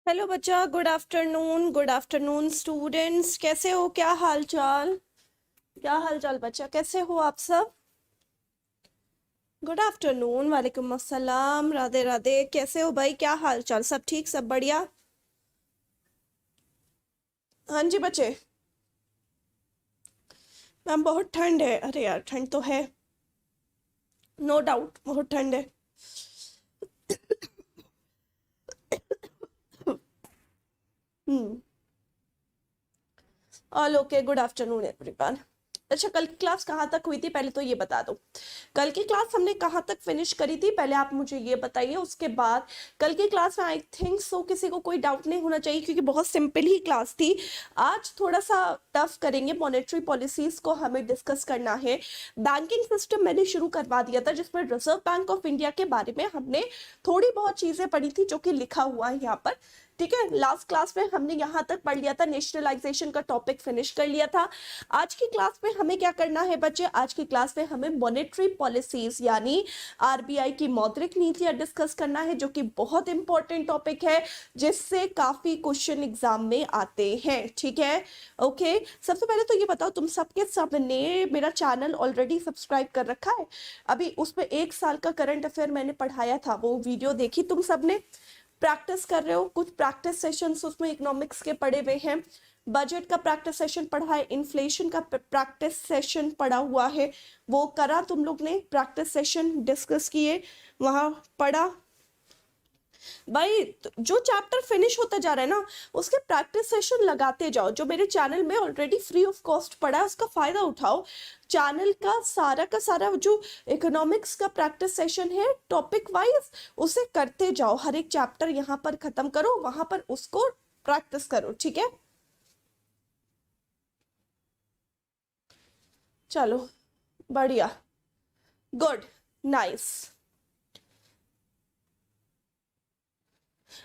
Hello बच्चा, good afternoon students. कैसे हो? क्या हाल चाल? क्या हाल चाल बच्चा, कैसे हो आप सब? गुड आफ्टरनून, वालेकुम अस्सलाम, राधे राधे। कैसे हो भाई? क्या हाल चाल? सब ठीक, सब बढ़िया? हाँ जी बच्चे। मैम बहुत ठंड है। अरे यार, ठंड तो है, नो डाउट बहुत ठंड है। हम्म। All okay, good afternoon everyone. अच्छा, कल की क्लास कहाँ तक हुई थी पहले तो ये बता दो। कल की क्लास हमने कहाँ तक फिनिश करी थी पहले आप मुझे ये बताइए, उसके बाद कल की क्लास में आई थिंक सो किसी को कोई डाउट नहीं होना चाहिए क्योंकि बहुत सिंपल ही क्लास थी। आज थोड़ा सा टफ करेंगे, मॉनेटरी पॉलिसीज को हमें डिस्कस करना है। बैंकिंग सिस्टम मैंने शुरू करवा दिया था जिसमें रिजर्व बैंक ऑफ इंडिया के बारे में हमने थोड़ी बहुत चीजें पढ़ी थी जो कि लिखा हुआ है यहाँ पर। ठीक है, लास्ट क्लास में हमने यहाँ तक पढ़ लिया था, नेशनलाइजेशन का टॉपिक फिनिश कर लिया था। आज की क्लास में हमें क्या करना है बच्चे? आज की क्लास में हमें मॉनेटरी पॉलिसीज यानी आरबीआई की मौद्रिक नीतियां डिस्कस करना है, जो कि बहुत इंपॉर्टेंट टॉपिक है जिससे काफी क्वेश्चन एग्जाम में आते हैं। ठीक है, ओके। सबसे पहले तो ये बताओ, तुम सबके सबने मेरा चैनल ऑलरेडी सब्सक्राइब कर रखा है? अभी उसमें 1 साल का करंट अफेयर मैंने पढ़ाया था, वो वीडियो देखी तुम सबने? प्रैक्टिस कर रहे हो? कुछ प्रैक्टिस सेशंस उसमें इकोनॉमिक्स के पढ़े हुए हैं, बजट का प्रैक्टिस सेशन पढ़ा है, इन्फ्लेशन का प्रैक्टिस सेशन पढ़ा हुआ है, वो करा तुम लोग ने? प्रैक्टिस सेशन डिस्कस किए, वहां पढ़ा भाई? जो चैप्टर फिनिश होता जा रहा है ना, उसके प्रैक्टिस सेशन लगाते जाओ। जो मेरे चैनल में ऑलरेडी फ्री ऑफ कॉस्ट पड़ा है उसका फायदा उठाओ। चैनल का सारा जो इकोनॉमिक्स का प्रैक्टिस सेशन है टॉपिक वाइज, उसे करते जाओ। हर एक चैप्टर यहाँ पर खत्म करो, वहां पर उसको प्रैक्टिस करो। ठीक है, चलो बढ़िया, गुड, नाइस।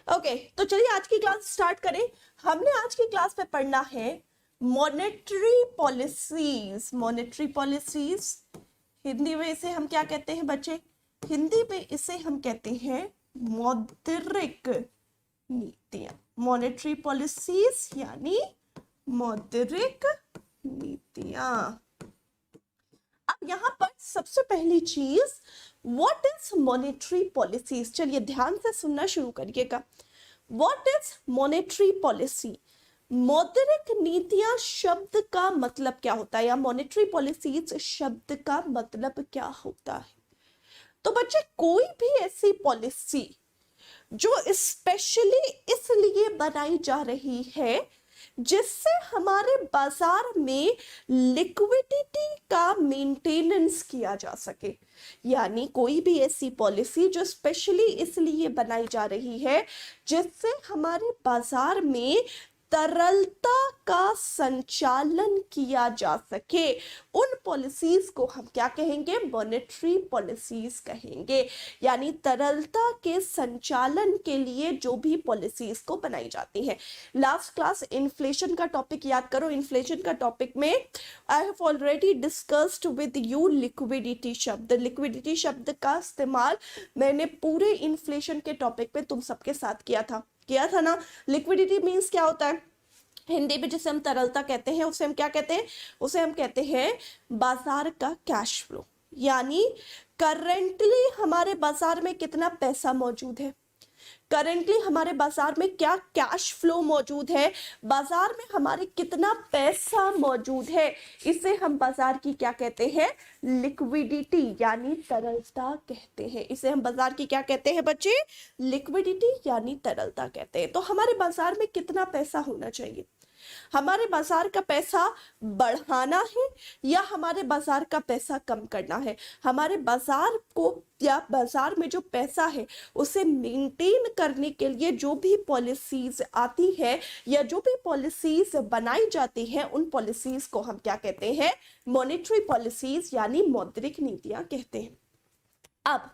ओके, तो चलिए आज की क्लास स्टार्ट करें। हमने आज की क्लास में पढ़ना है monetary policies. Monetary policies Hindi में इसे हम क्या कहते हैं बच्चे? हिंदी में इसे हम कहते हैं मौद्रिक नीतियां। मॉनेटरी पॉलिसीज यानी मौद्रिक नीतियां। अब यहाँ पर सबसे पहली चीज, व्हाट इज मॉनेटरी पॉलिसीज? चलिए ध्यान से सुनना शुरू करिएगा। What is monetary policy? मौद्रिक नीतियां शब्द का मतलब क्या होता है, या मॉनेटरी पॉलिसीज शब्द का मतलब क्या होता है? तो बच्चे, कोई भी ऐसी पॉलिसी जो स्पेशली इसलिए बनाई जा रही है जिससे हमारे बाजार में लिक्विडिटी का मेंटेनेंस किया जा सके। यानी कोई भी ऐसी पॉलिसी जो स्पेशली इसलिए बनाई जा रही है जिससे हमारे बाजार में तरलता का संचालन किया जा सके, उन पॉलिसीज को हम क्या कहेंगे? मॉनेटरी पॉलिसीज कहेंगे। यानी तरलता के संचालन के लिए जो भी पॉलिसीज को बनाई जाती है। लास्ट क्लास इन्फ्लेशन का टॉपिक याद करो। इन्फ्लेशन का टॉपिक में I have already discussed with you liquidity शब्द। लिक्विडिटी शब्द का इस्तेमाल मैंने पूरे इन्फ्लेशन के टॉपिक पे तुम सबके साथ किया था ना? लिक्विडिटी मीन्स क्या होता है? हिंदी में जिसे हम तरलता कहते हैं उसे हम क्या कहते हैं? उसे हम कहते हैं बाजार का कैश फ्लो। यानी करेंटली हमारे बाजार में कितना पैसा मौजूद है, करेंटली हमारे बाजार में क्या कैश फ्लो मौजूद है, बाजार में हमारे कितना पैसा मौजूद है, इसे हम बाजार की क्या कहते हैं? लिक्विडिटी यानी तरलता कहते हैं। इसे हम बाजार की क्या कहते हैं बच्चे? लिक्विडिटी यानी तरलता कहते हैं। तो हमारे बाजार में कितना पैसा होना चाहिए? हमारे बाजार का पैसा बढ़ाना है या हमारे बाजार का पैसा कम करना है? हमारे बाजार को या बाजार में जो पैसा है उसे मेंटेन करने के लिए जो भी पॉलिसीज आती है या जो भी पॉलिसीज बनाई जाती हैं, उन पॉलिसीज को हम क्या कहते हैं? मॉनेटरी पॉलिसीज यानी मौद्रिक नीतियां कहते हैं। अब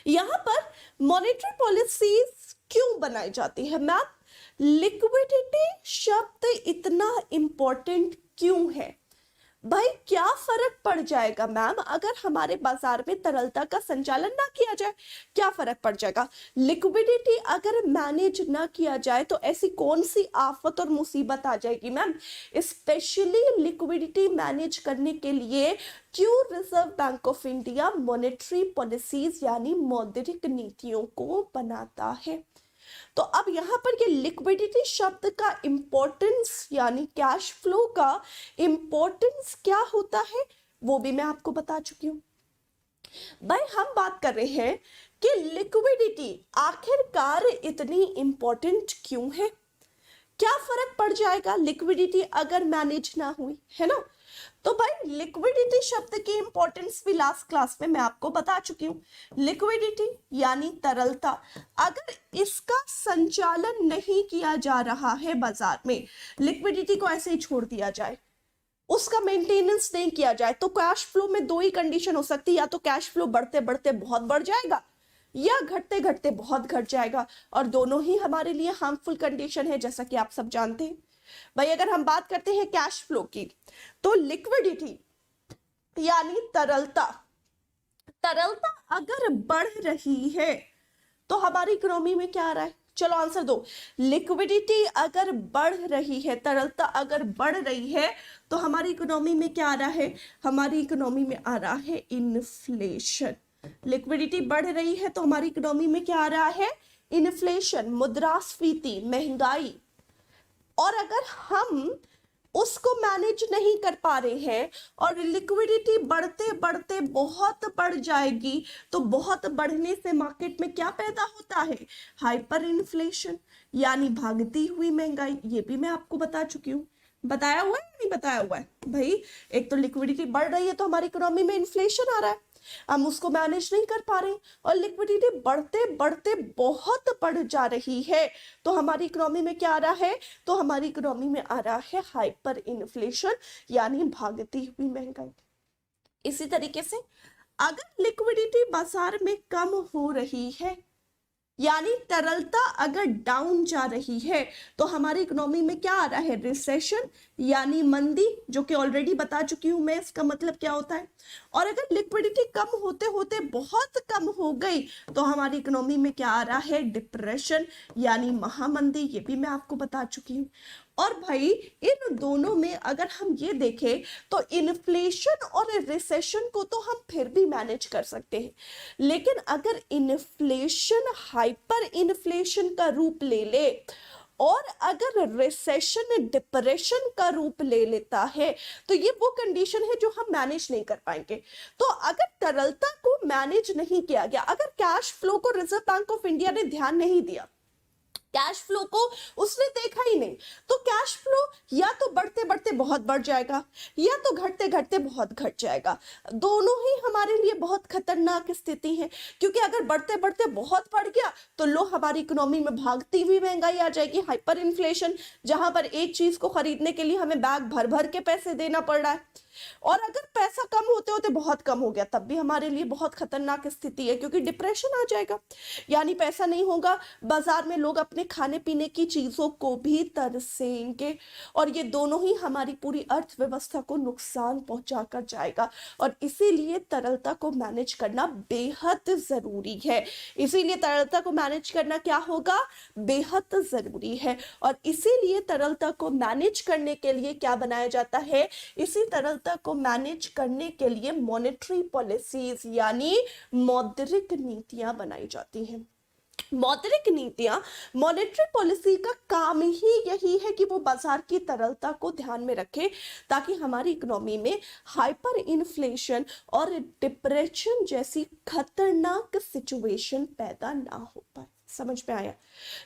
यहां पर मॉनेटरी पॉलिसीज क्यों बनाई जाती है मैम? लिक्विडिटी शब्द इतना इंपॉर्टेंट क्यों है? भाई क्या फर्क पड़ जाएगा मैम अगर हमारे बाजार में तरलता का संचालन ना किया जाए? क्या फर्क पड़ जाएगा? लिक्विडिटी अगर मैनेज ना किया जाए तो ऐसी कौन सी आफत और मुसीबत आ जाएगी मैम? स्पेशली लिक्विडिटी मैनेज करने के लिए क्यों reserve bank of India monetary policies यानी मौद्रिक नीतियों को बनाता है? तो अब यहां पर ये लिक्विडिटी शब्द का इंपॉर्टेंस यानी कैश फ्लो का इंपॉर्टेंस क्या होता है वो भी मैं आपको बता चुकी हूं। भाई हम बात कर रहे हैं कि लिक्विडिटी आखिरकार इतनी इंपॉर्टेंट क्यों है? क्या फर्क पड़ जाएगा लिक्विडिटी अगर मैनेज ना हुई, है ना? तो भाई लिक्विडिटी शब्द की इंपॉर्टेंस भी लास्ट क्लास में मैं आपको बता चुकी हूँ। लिक्विडिटी यानी तरलता, अगर इसका संचालन नहीं किया जा रहा है बाजार में, लिक्विडिटी को ऐसे ही छोड़ दिया जाए, उसका मेंटेनेंस नहीं किया जाए, तो कैश फ्लो में दो ही कंडीशन हो सकती है, या तो कैश फ्लो बढ़ते बढ़ते बहुत बढ़ जाएगा या घटते घटते बहुत घट जाएगा, और दोनों ही हमारे लिए हार्मफुल कंडीशन है जैसा कि आप सब जानते हैं। भाई अगर हम बात करते हैं कैश फ्लो की, तो लिक्विडिटी यानी तरलता, तरलता अगर बढ़ रही है तो हमारी इकोनॉमी में क्या आ रहा है? चलो आंसर दो। लिक्विडिटी अगर बढ़ रही है, तरलता अगर बढ़ रही है तो हमारी इकोनॉमी में क्या आ रहा है? हमारी इकोनॉमी में आ रहा है इन्फ्लेशन। लिक्विडिटी बढ़ रही है तो हमारी इकोनॉमी में क्या आ रहा है? इन्फ्लेशन, मुद्रास्फीति, महंगाई। और अगर हम उसको मैनेज नहीं कर पा रहे हैं और लिक्विडिटी बढ़ते बढ़ते बहुत बढ़ जाएगी, तो बहुत बढ़ने से मार्केट में क्या पैदा होता है? हाइपर इन्फ्लेशन यानी भागती हुई महंगाई। ये भी मैं आपको बता चुकी हूँ। बताया हुआ है या नहीं बताया हुआ है? भाई एक तो लिक्विडिटी बढ़ रही है तो हमारी इकोनॉमी में इन्फ्लेशन आ रहा है, हम उसको मैनेज नहीं कर पा रहे, और लिक्विडिटी बढ़ते बढ़ते बहुत बढ़ जा रही है तो हमारी इकोनॉमी में क्या आ रहा है? तो हमारी इकोनॉमी में आ रहा है हाइपर इन्फ्लेशन यानी भागती हुई महंगाई। इसी तरीके से अगर लिक्विडिटी बाजार में कम हो रही है यानी तरलता अगर डाउन जा रही है तो हमारी इकोनॉमी में क्या आ रहा है? रिसेशन यानी मंदी, जो कि ऑलरेडी बता चुकी हूं मैं इसका मतलब क्या होता है। और अगर लिक्विडिटी कम होते होते बहुत कम हो गई तो हमारी इकोनॉमी में क्या आ रहा है? डिप्रेशन यानी महामंदी। ये भी मैं आपको बता चुकी हूँ। और भाई इन दोनों में अगर हम ये देखें तो इन्फ्लेशन और रिसेशन को तो हम फिर भी मैनेज कर सकते हैं, लेकिन अगर इन्फ्लेशन हाइपर इन्फ्लेशन का रूप ले ले और अगर रिसेशन डिप्रेशन का रूप ले लेता है तो ये वो कंडीशन है जो हम मैनेज नहीं कर पाएंगे। तो अगर तरलता को मैनेज नहीं किया गया, अगर कैश फ्लो को रिजर्व बैंक ऑफ इंडिया ने ध्यान नहीं दिया, कैश फ्लो को उसने देखा ही नहीं, तो कैश फ्लो या तो बढ़ते बढ़ते बहुत बढ़ जाएगा या तो घटते घटते बहुत घट जाएगा। दोनों ही हमारे लिए बहुत खतरनाक स्थिति है, क्योंकि अगर बढ़ते बढ़ते बहुत बढ़ गया तो लो हमारी इकोनॉमी में भागती हुई महंगाई आ जाएगी, हाइपर इन्फ्लेशन, जहां पर एक चीज को खरीदने के लिए हमें बैग भर भर के पैसे देना पड़ रहा है। और अगर पैसा कम होते होते बहुत कम हो गया तब भी हमारे लिए बहुत खतरनाक स्थिति है, क्योंकि डिप्रेशन आ जाएगा, यानी पैसा नहीं होगा, बाजार में लोग अपने खाने पीने की चीजों को भी तरसेंगे, और ये दोनों ही हमारी पूरी अर्थव्यवस्था को नुकसान पहुंचा कर जाएगा। और इसीलिए तरलता को मैनेज करना बेहद जरूरी है। इसीलिए तरलता को मैनेज करना क्या होगा? बेहद जरूरी है। और इसीलिए तरलता को मैनेज करने के लिए क्या बनाया जाता है? इसी तरलता को मैनेज करने के लिए मॉनेटरी पॉलिसीज यानी मौद्रिक नीतियां बनाई जाती हैं। मौद्रिक नीतियां, मॉनेटरी पॉलिसी का काम ही यही है कि वो बाजार की तरलता को ध्यान में रखे, ताकि हमारी इकोनॉमी में हाइपर इन्फ्लेशन और डिप्रेशन जैसी खतरनाक सिचुएशन पैदा ना हो पाए। समझ में आया?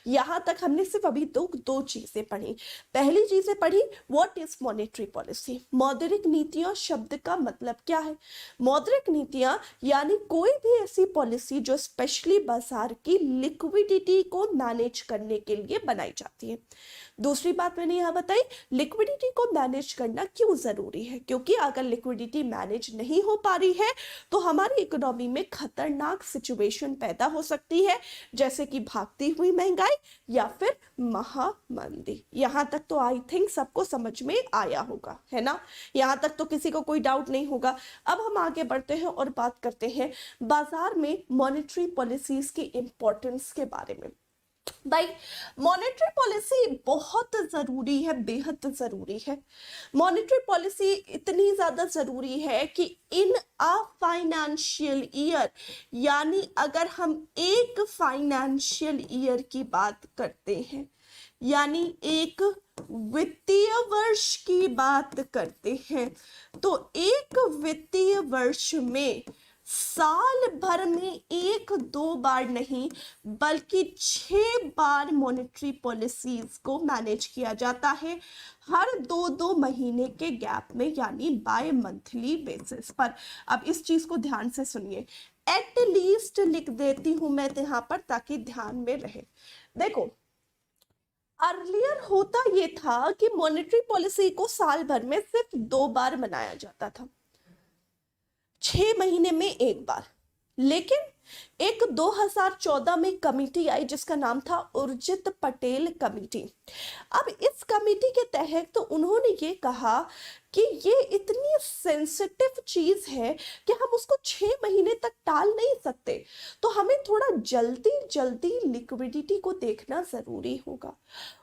यहां तक हमने सिर्फ अभी दो चीजें पढ़ी। पहली चीजें पढ़ी व्हाट इज मॉनेटरी पॉलिसी, मौद्रिक नीतियां शब्द का मतलब क्या है। मौद्रिक नीतियां यानी कोई भी ऐसी पॉलिसी जो स्पेशली बाजार की लिक्विडिटी को मैनेज करने के लिए बनाई जाती है। दूसरी बात मैंने यहां बताई, लिक्विडिटी को मैनेज करना क्यों जरूरी है, क्योंकि अगर लिक्विडिटी मैनेज नहीं हो पा रही है तो हमारी इकोनॉमी में खतरनाक सिचुएशन पैदा हो सकती है, जैसे कि भागती हुई महंगाई या फिर महामंदी। यहां तक तो आई थिंक सबको समझ में आया होगा, है ना? यहां तक तो किसी को कोई डाउट नहीं होगा। अब हम आगे बढ़ते हैं और बात करते हैं बाजार में मॉनेटरी पॉलिसीज की इंपॉर्टेंस के बारे में। भाई, मॉनेटरी पॉलिसी बहुत जरूरी है, बेहद जरूरी है। मॉनेटरी पॉलिसी इतनी ज्यादा जरूरी है कि इन अ फाइनेंशियल ईयर, यानी अगर हम एक फाइनेंशियल ईयर की बात करते हैं, यानी एक वित्तीय वर्ष की बात करते हैं, तो एक वित्तीय वर्ष में साल भर में एक दो बार नहीं बल्कि 6 बार मॉनेटरी पॉलिसीज को मैनेज किया जाता है, हर दो महीने के गैप में, यानी बाय मंथली बेसिस पर। अब इस चीज को ध्यान से सुनिए, एट लीस्ट लिख देती हूं मैं यहां पर ताकि ध्यान में रहे। देखो, अर्लियर होता ये था कि मॉनेटरी पॉलिसी को साल भर में सिर्फ 2 बार मनाया जाता था, 6 महीने में एक बार। लेकिन एक 2014 में कमेटी आई जिसका नाम था उर्जित पटेल कमेटी। अब इस कमेटी के तहत तो उन्होंने ये कहा कि ये इतनी सेंसिटिव चीज है कि हम उसको 6 महीने तक टाल नहीं सकते, तो हमें थोड़ा जल्दी जल्दी लिक्विडिटी को देखना जरूरी होगा।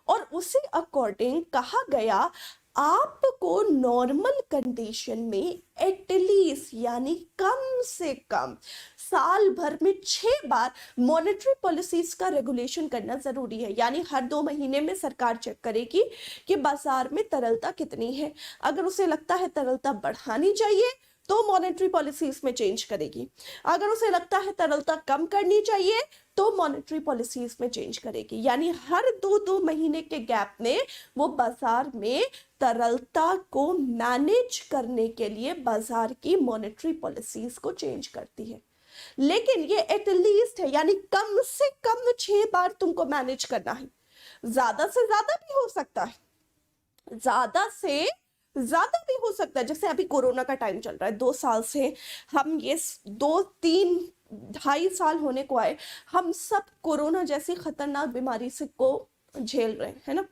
और उसी अकॉर्डिंग कहा गया आपको नॉर्मल कंडीशन में एटलीस्ट यानी कम से कम साल भर में 6 बार मॉनेटरी पॉलिसीज का रेगुलेशन करना जरूरी है। यानी हर 2 महीने में सरकार चेक करेगी कि बाजार में तरलता कितनी है। अगर उसे लगता है तरलता बढ़ानी चाहिए तो मॉनेटरी पॉलिसीज में चेंज करेगी, अगर उसे लगता है तरलता कम करनी चाहिए तो मॉनेटरी पॉलिसीज में चेंज करेगी। यानी हर 2 महीने के गैप में वो बाजार में तरलता को मैनेज करने के लिए बाजार की मॉनेटरी पॉलिसीज को चेंज करती है। लेकिन ये एटलीस्ट है, यानी कम से कम 6 बार तुमको मैनेज करना है। ज्यादा से ज्यादा भी हो सकता है, ज्यादा से ज्यादा भी हो सकता है। जैसे अभी कोरोना का टाइम चल रहा है, 2 साल से हम ये 2-3-2.5 साल होने को आए, हम सब कोरोना जैसी खतरनाक बीमारी से को झेल रहे हैं, है ना?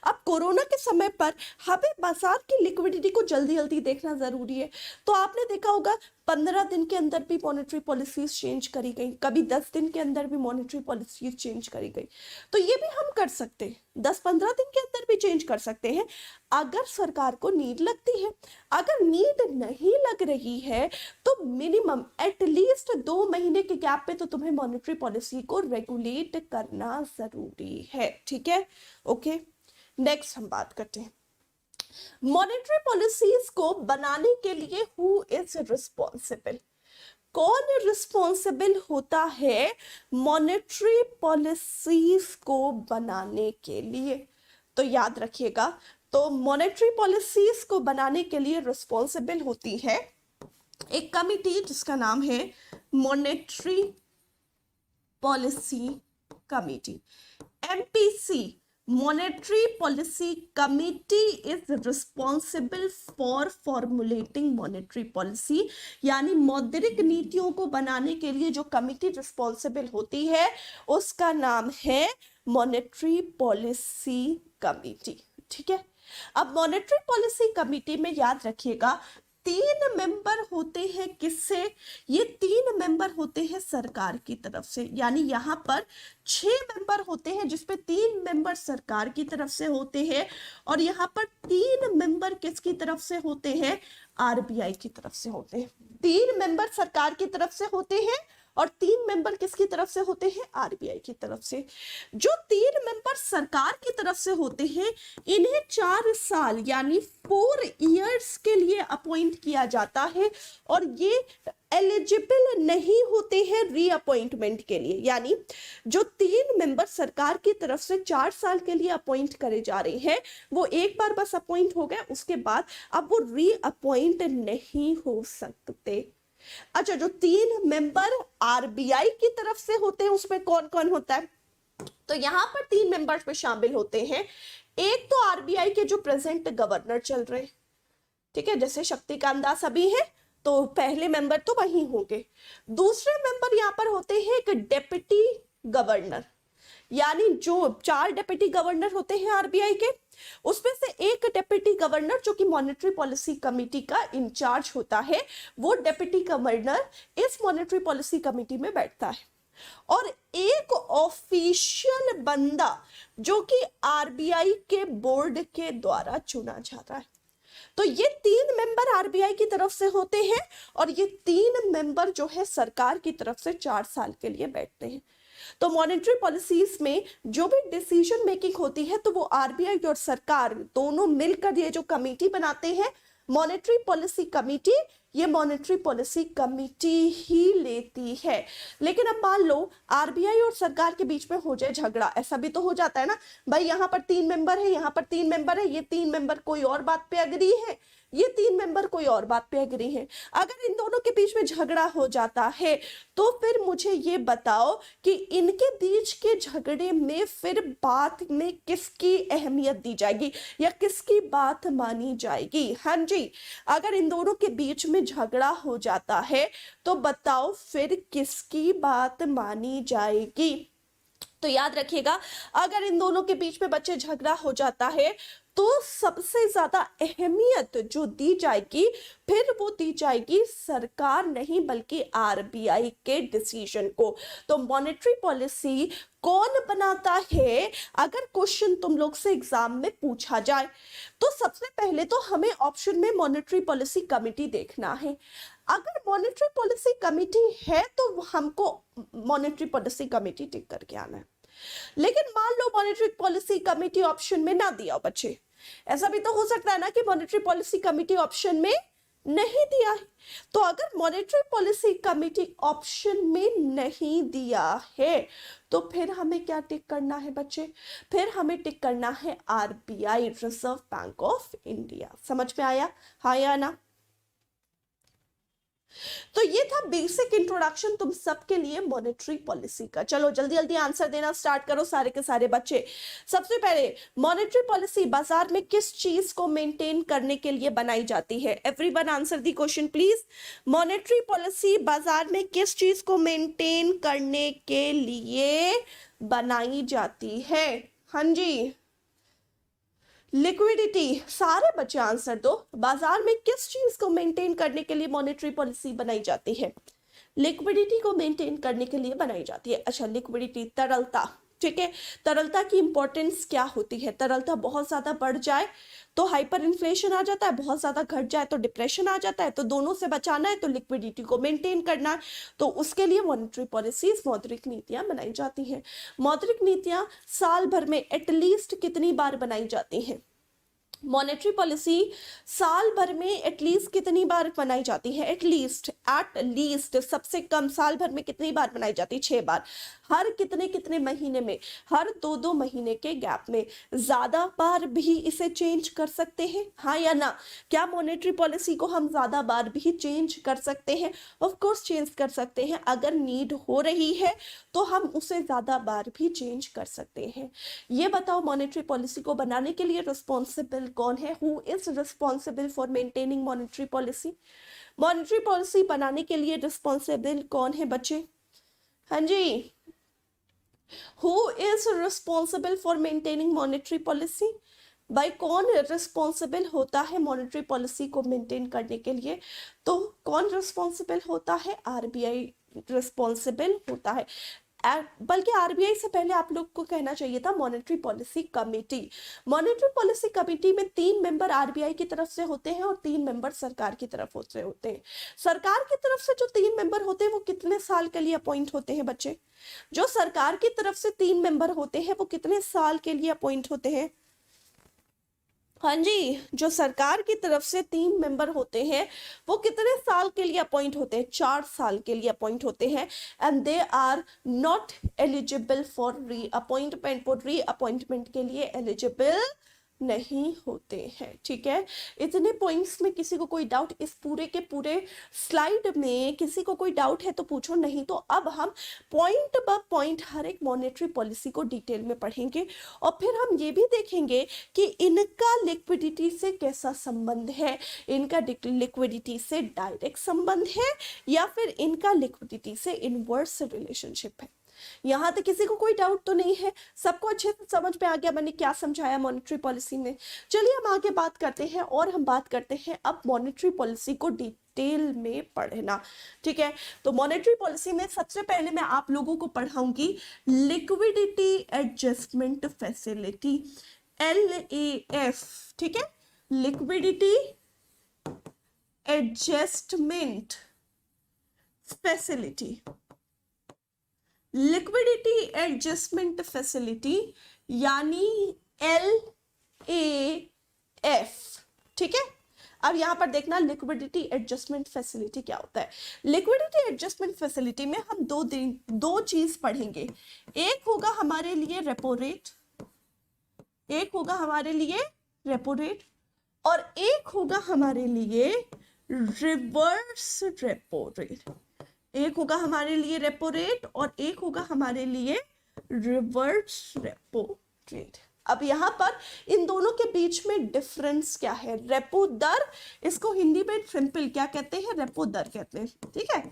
अब कोरोना के समय पर हमें बाजार की लिक्विडिटी को जल्दी जल्दी देखना जरूरी है। तो आपने देखा होगा 15 दिन के अंदर भी मॉनेटरी पॉलिसीज चेंज करी गई, कभी 10 दिन के अंदर भी मॉनेटरी पॉलिसीज चेंज करी गई। तो ये भी हम कर सकते हैं, 10-15 दिन के अंदर भी चेंज कर सकते हैं अगर सरकार को नीड लगती है। अगर नीड नहीं लग रही है तो मिनिमम एटलीस्ट 2 महीने के गैप पे तो तुम्हें मॉनेटरी पॉलिसी को रेगुलेट करना जरूरी है, ठीक है? ओके, नेक्स्ट हम बात करते हैं मॉनेटरी पॉलिसीज को बनाने के लिए हु इज रिस्पॉन्सिबल। कौन रिस्पॉन्सिबल होता है मॉनेटरी पॉलिसीज को बनाने के लिए? तो याद रखिएगा, तो मॉनेटरी पॉलिसीज को बनाने के लिए रिस्पॉन्सिबल होती है एक कमिटी जिसका नाम है monetary policy committee, MPC। Monetary Policy Committee is responsible for formulating monetary policy। यानी मौद्रिक नीतियों को बनाने के लिए जो कमिटी रिस्पॉन्सिबल होती है उसका नाम है मॉनेटरी पॉलिसी कमिटी, ठीक है? अब मॉनेटरी पॉलिसी कमिटी में याद रखिएगा 3 मेंबर होते हैं। किससे? ये 3 मेंबर होते हैं सरकार की तरफ से, यानी यहाँ पर 6 मेंबर होते हैं जिसपे 3 मेंबर सरकार की तरफ से होते हैं, और यहाँ पर 3 मेंबर किसकी तरफ से होते हैं? RBI की तरफ से होते हैं। 3 मेंबर सरकार की तरफ से होते हैं और 3 मेंबर किसकी तरफ से होते हैं? RBI की तरफ से। जो 3 मेंबर सरकार की तरफ से होते हैं इन्हें 4 साल यानी 4 इयर्स के लिए अपॉइंट किया जाता है, और ये एलिजिबल नहीं होते हैं रीअपॉइंटमेंट के लिए। यानी जो 3 मेंबर सरकार की तरफ से 4 साल के लिए अपॉइंट करे जा रहे हैं वो एक बार बस अपॉइंट हो गए, उसके बाद अब वो रीअपॉइंट नहीं हो सकते। अच्छा, जो 3 मेंबर RBI की तरफ से होते हैं उसमें कौन कौन होता है? तो यहां पर 3 मेंबर्स में शामिल होते हैं। एक तो RBI के जो प्रेजेंट गवर्नर चल रहे, ठीक है, जैसे शक्तिकांत दास अभी है तो पहले मेंबर तो वही होंगे। दूसरे मेंबर यहाँ पर होते हैं एक डेप्यूटी गवर्नर, यानी जो 4 डिप्टी गवर्नर होते हैं आरबीआई के, उसमें से एक डिप्टी गवर्नर जो कि मॉनेटरी पॉलिसी कमेटी का इंचार्ज होता है, वो डिप्टी गवर्नर इस मॉनेटरी पॉलिसी कमेटी में बैठता है। और एक ऑफिशियल बंदा जो कि आरबीआई के बोर्ड के द्वारा चुना जाता है। तो ये 3 मेंबर आरबीआई की तरफ से होते हैं और ये 3 मेंबर जो है सरकार की तरफ से 4 साल के लिए बैठते हैं। तो मॉनेटरी पॉलिसीज में जो भी डिसीजन मेकिंग होती है तो वो आरबीआई और सरकार दोनों मिलकर ये जो कमेटी बनाते हैं मॉनेटरी पॉलिसी कमेटी, ये मॉनेटरी पॉलिसी कमेटी ही लेती है। लेकिन अब मान लो आरबीआई और सरकार के बीच में हो जाए झगड़ा, ऐसा भी तो हो जाता है ना भाई, यहाँ पर 3 मेंबर है, यहाँ पर 3 मेंबर है, ये 3 मेंबर कोई और बात पे अग्री है, ये 3 मेंबर कोई और बात पे अग्री है। अगर इन दोनों के बीच में झगड़ा हो जाता है तो फिर मुझे ये बताओ कि इनके बीच के झगड़े में फिर बात में किसकी अहमियत दी जाएगी या किसकी बात मानी जाएगी। हाँ जी, अगर इन दोनों के बीच में झगड़ा हो जाता है तो बताओ फिर किसकी बात मानी जाएगी। तो याद रखिएगा, अगर इन दोनों के बीच में बच्चे झगड़ा हो जाता है तो सबसे ज्यादा अहमियत जो दी जाएगी फिर वो दी जाएगी सरकार नहीं बल्कि आरबीआई के डिसीजन को। तो मॉनेटरी पॉलिसी कौन बनाता है, अगर क्वेश्चन तुम लोग से एग्जाम में पूछा जाए तो सबसे पहले तो हमें ऑप्शन में मॉनेटरी पॉलिसी कमेटी देखना है। अगर मॉनेटरी पॉलिसी कमेटी है तो हमको मॉनेटरी पॉलिसी कमेटी टिक करके आना है। लेकिन मान लो मॉनेटरी पॉलिसी कमेटी ऑप्शन में ना दिया बच्चे, ऐसा भी तो हो सकता है ना कि मॉनेटरी पॉलिसी कमेटी ऑप्शन में नहीं दिया है। तो अगर मॉनेटरी पॉलिसी कमेटी ऑप्शन में नहीं दिया है तो फिर हमें क्या टिक करना है बच्चे, फिर हमें टिक करना है RBI, reserve bank of India. समझ में आया, हाँ या ना? तो ये था बेसिक इंट्रोडक्शन तुम सबके लिए मॉनेटरी पॉलिसी का। चलो जल्दी जल्दी आंसर देना स्टार्ट करो सारे के सारे बच्चे। सबसे पहले मॉनेटरी पॉलिसी बाजार में किस चीज को मेंटेन करने के लिए बनाई जाती है? Everyone answer the question please. Monetary policy बाजार में किस चीज को मेंटेन करने के लिए बनाई जाती है? हाँ जी, लिक्विडिटी। सारे बच्चे आंसर दो, बाजार में किस चीज को मेंटेन करने के लिए मॉनेटरी पॉलिसी बनाई जाती है? लिक्विडिटी को मेंटेन करने के लिए बनाई जाती है। अच्छा, लिक्विडिटी, तरलता, ठीक है। तरलता की इंपॉर्टेंस क्या होती है? तरलता बहुत ज्यादा बढ़ जाए तो हाइपर इन्फ्लेशन आ जाता है, बहुत ज्यादा घट जाए तो डिप्रेशन आ जाता है। तो दोनों से बचाना है तो लिक्विडिटी को मेंटेन करना है, तो उसके लिए मॉनेटरी पॉलिसीज, मौद्रिक नीतियां बनाई जाती हैं। मौद्रिक नीतियां साल भर में एटलीस्ट कितनी बार बनाई जाती हैं? मॉनेटरी पॉलिसी साल भर में एटलीस्ट कितनी बार बनाई जाती है? एटलीस्ट, एट लीस्ट, सबसे कम साल भर में कितनी बार बनाई जाती है? 6 बार। हर कितने कितने महीने में? हर 2-2 महीने के गैप में। ज्यादा बार भी इसे चेंज कर सकते हैं, हाँ या ना? क्या मॉनेटरी पॉलिसी को हम ज्यादा बार भी चेंज कर सकते हैं? ऑफ कोर्स चेंज कर सकते हैं। अगर नीड हो रही है तो हम उसे ज्यादा बार भी चेंज कर सकते हैं। ये बताओ मॉनेटरी पॉलिसी को बनाने के लिए रिस्पॉन्सिबल कौन है? Who is responsible for maintaining monetary policy? Monetary policy बनाने के लिए रिस्पॉन्सिबल कौन है बच्चे? हाँ जी, who is responsible for maintaining monetary policy? भाई कौन रिस्पॉन्सिबल होता है मॉनेटरी पॉलिसी को मेंटेन करने के लिए? तो कौन रिस्पॉन्सिबल होता है? आरबीआई रिस्पॉन्सिबल होता है। बल्कि आरबीआई से पहले आप लोग को कहना चाहिए था monetary policy committee. Monetary policy committee में 3 मेंबर आरबीआई की तरफ से होते हैं और 3 मेंबर सरकार की तरफ से होते हैं। सरकार की तरफ से जो 3 मेंबर होते हैं वो कितने साल के लिए अपॉइंट होते हैं बच्चे? जो सरकार की तरफ से 3 मेंबर होते हैं वो कितने साल के लिए अपॉइंट होते हैं? हाँ जी, जो सरकार की तरफ से 3 मेंबर होते हैं वो कितने साल के लिए अपॉइंट होते हैं? 4 साल के लिए अपॉइंट होते हैं। And they are not eligible for reappointment. वो रीअपॉइंटमेंट के लिए एलिजिबल नहीं होते हैं, ठीक है। इतने पॉइंट्स में किसी को कोई डाउट, इस पूरे के पूरे स्लाइड में किसी को कोई डाउट है तो पूछो, नहीं तो अब हम पॉइंट बाय पॉइंट हर एक मॉनेटरी पॉलिसी को डिटेल में पढ़ेंगे और फिर हम ये भी देखेंगे कि इनका लिक्विडिटी से कैसा संबंध है। इनका लिक्विडिटी से डायरेक्ट संबंध है या फिर इनका लिक्विडिटी से इनवर्स रिलेशनशिप है। यहाँ तक किसी को कोई डाउट तो नहीं है? सबको अच्छे से समझ में आ गया मैंने क्या समझाया मॉनेटरी पॉलिसी में? चलिए हम आगे बात करते हैं और हम बात करते हैं अब मॉनेटरी पॉलिसी को डिटेल में पढ़ना। ठीक है, तो मॉनेटरी पॉलिसी में सबसे पहले मैं आप लोगों को पढ़ाऊंगी लिक्विडिटी एडजस्टमेंट फैसिलिटी, LAF। ठीक है, liquidity adjustment facility, liquidity adjustment facility यानी LAF। ठीक है, अब यहां पर देखना लिक्विडिटी एडजस्टमेंट फैसिलिटी क्या होता है। लिक्विडिटी एडजस्टमेंट फैसिलिटी में हम दो चीज पढ़ेंगे। एक होगा हमारे लिए रेपो रेट, एक होगा हमारे लिए रेपो रेट, और एक होगा हमारे लिए रिवर्स रेपो रेट। एक होगा हमारे लिए रेपो रेट और एक होगा हमारे लिए रिवर्स रेपो रेट। अब यहां पर इन दोनों के बीच में डिफरेंस क्या है? रेपो दर, इसको हिंदी में सिंपल क्या कहते हैं? रेपो दर कहते हैं। ठीक है,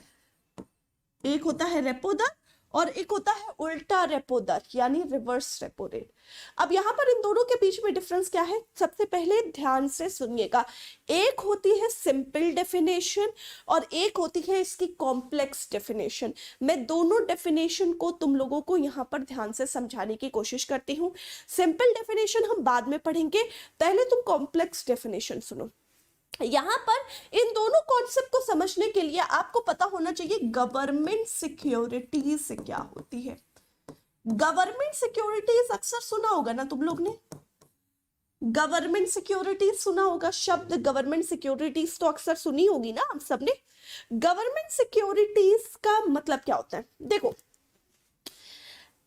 एक होता है रेपो दर और एक होता है उल्टा रेपो दर यानी रिवर्स रेपो रेट। अब यहां पर इन दोनों के बीच में डिफरेंस क्या है? सबसे पहले ध्यान से सुनिएगा, एक होती है सिंपल डेफिनेशन और एक होती है इसकी कॉम्प्लेक्स डेफिनेशन। मैं दोनों डेफिनेशन को तुम लोगों को यहां पर ध्यान से समझाने की कोशिश करती हूं। सिंपल डेफिनेशन हम बाद में पढ़ेंगे, पहले तुम कॉम्प्लेक्स डेफिनेशन सुनो। यहां पर इन दोनों कॉन्सेप्ट को समझने के लिए आपको पता होना चाहिए गवर्नमेंट सिक्योरिटीज क्या होती है। गवर्नमेंट सिक्योरिटीज अक्सर सुना होगा ना तुम लोग ने, गवर्नमेंट सिक्योरिटीज सुना होगा, शब्द गवर्नमेंट सिक्योरिटीज तो अक्सर सुनी होगी ना हम सबने। गवर्नमेंट सिक्योरिटीज का मतलब क्या होता है? देखो,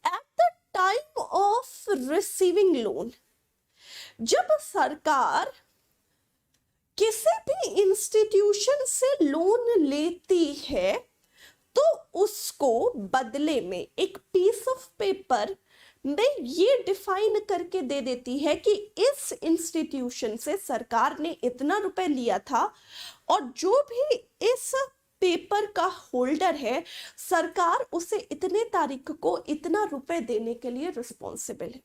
at the time of receiving loan, जब सरकार किसी भी इंस्टीट्यूशन से लोन लेती है तो उसको बदले में एक पीस ऑफ पेपर में ये डिफाइन करके दे देती है कि इस इंस्टीट्यूशन से सरकार ने इतना रुपए लिया था और जो भी इस पेपर का होल्डर है सरकार उसे इतने तारीख को इतना रुपए देने के लिए रिस्पॉन्सिबल है।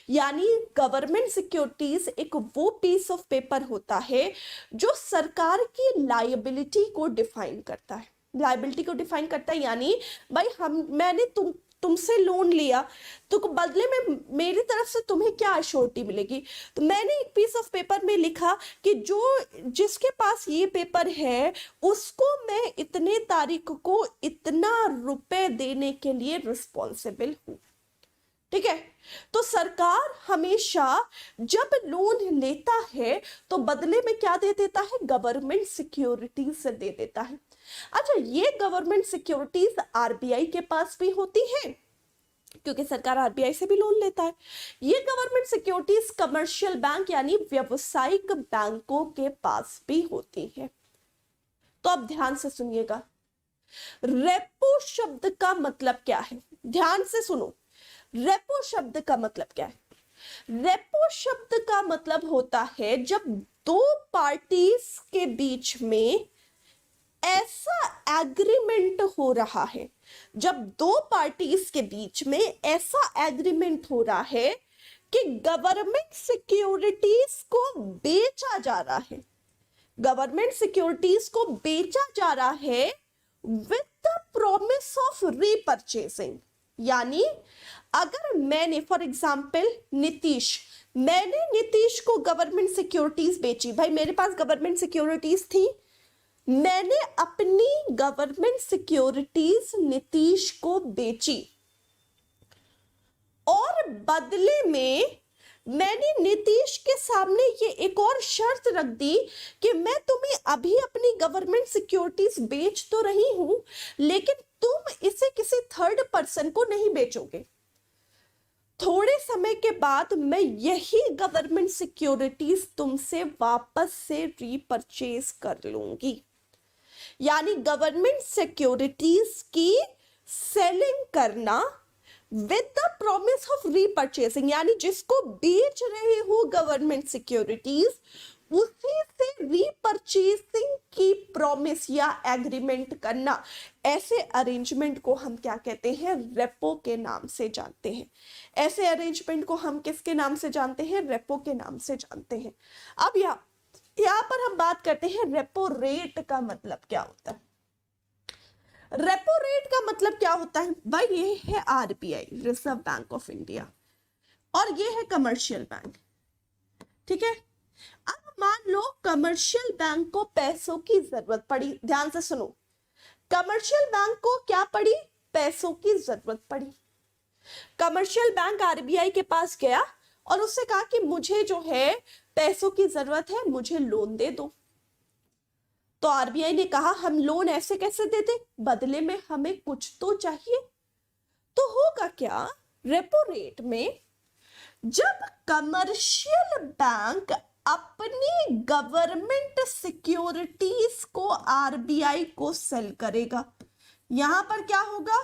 यानी गवर्नमेंट सिक्योरिटीज एक वो पीस ऑफ पेपर होता है जो सरकार की लायबिलिटी को डिफाइन करता है। लायबिलिटी को डिफाइन करता है यानी भाई मैंने तुमसे लोन लिया तो बदले में मेरी तरफ से तुम्हें क्या अश्योरिटी मिलेगी। तो मैंने एक पीस ऑफ पेपर में लिखा कि जिसके पास ये पेपर है उसको मैं इतने तारीख को इतना रुपए देने के लिए रिस्पॉन्सिबल हूं। ठीक है, तो सरकार हमेशा जब लोन लेता है तो बदले में क्या दे देता है? गवर्नमेंट सिक्योरिटीज से दे देता है। अच्छा, ये गवर्नमेंट सिक्योरिटीज आरबीआई के पास भी होती है क्योंकि सरकार आरबीआई से भी लोन लेता है। ये गवर्नमेंट सिक्योरिटीज कमर्शियल बैंक यानी व्यावसायिक बैंकों के पास भी होती है। तो अब ध्यान से सुनिएगा, रेपो शब्द का मतलब क्या है? ध्यान से सुनो, रेपो शब्द का मतलब क्या है? रेपो शब्द का मतलब होता है जब दो पार्टीज के बीच में ऐसा एग्रीमेंट हो रहा है, जब दो पार्टीज के बीच में ऐसा एग्रीमेंट हो रहा है कि गवर्नमेंट सिक्योरिटीज को बेचा जा रहा है, गवर्नमेंट सिक्योरिटीज को बेचा जा रहा है विद द प्रॉमिस ऑफ रीपरचेसिंग। यानी अगर मैंने फॉर एग्जाम्पल मैंने नीतीश को गवर्नमेंट सिक्योरिटीज बेची, भाई मेरे पास गवर्नमेंट सिक्योरिटीज थी, मैंने अपनी गवर्नमेंट सिक्योरिटीज नीतीश को बेची और बदले में मैंने नीतीश के सामने ये एक और शर्त रख दी कि मैं तुम्हें अभी अपनी गवर्नमेंट सिक्योरिटीज बेच तो रही हूं लेकिन तुम इसे किसी थर्ड पर्सन को नहीं बेचोगे। थोड़े समय के बाद मैं यही गवर्नमेंट सिक्योरिटीज तुमसे वापस से रीपरचेज कर लूंगी। यानी गवर्नमेंट सिक्योरिटीज की सेलिंग करना विद द प्रॉमिस ऑफ रीपरचेसिंग, यानी जिसको बेच रहे हो गवर्नमेंट सिक्योरिटीज उसी से रीपर्चेसिंग की प्रॉमिस या एग्रीमेंट करना, ऐसे अरेंजमेंट को हम क्या कहते हैं, रेपो के नाम से जानते हैं। ऐसे अरेंजमेंट को हम किसके नाम से जानते हैं, रेपो के नाम से जानते हैं। अब यहाँ पर हम बात करते हैं रेपो रेट का मतलब क्या होता है। रेपो रेट का मतलब क्या होता है भाई, ये है RBI, reserve bank of India, और ये है कमर्शियल बैंक, ठीक है। अब मान लो कमर्शियल बैंक को पैसों की जरूरत पड़ी, ध्यान से सुनो, कमर्शियल बैंक को क्या पड़ी, पैसों की जरूरत पड़ी। कमर्शियल बैंक आरबीआई के पास गया और उससे कहा कि मुझे जो है पैसों की जरूरत है, मुझे लोन दे दो। तो आरबीआई ने कहा हम लोन ऐसे कैसे दे दे, बदले में हमें कुछ तो चाहिए। तो होगा क्या, रेपो रेट में जब कमर्शियल बैंक अपनी गवर्नमेंट सिक्योरिटीज को आरबीआई को सेल करेगा, यहां पर क्या होगा,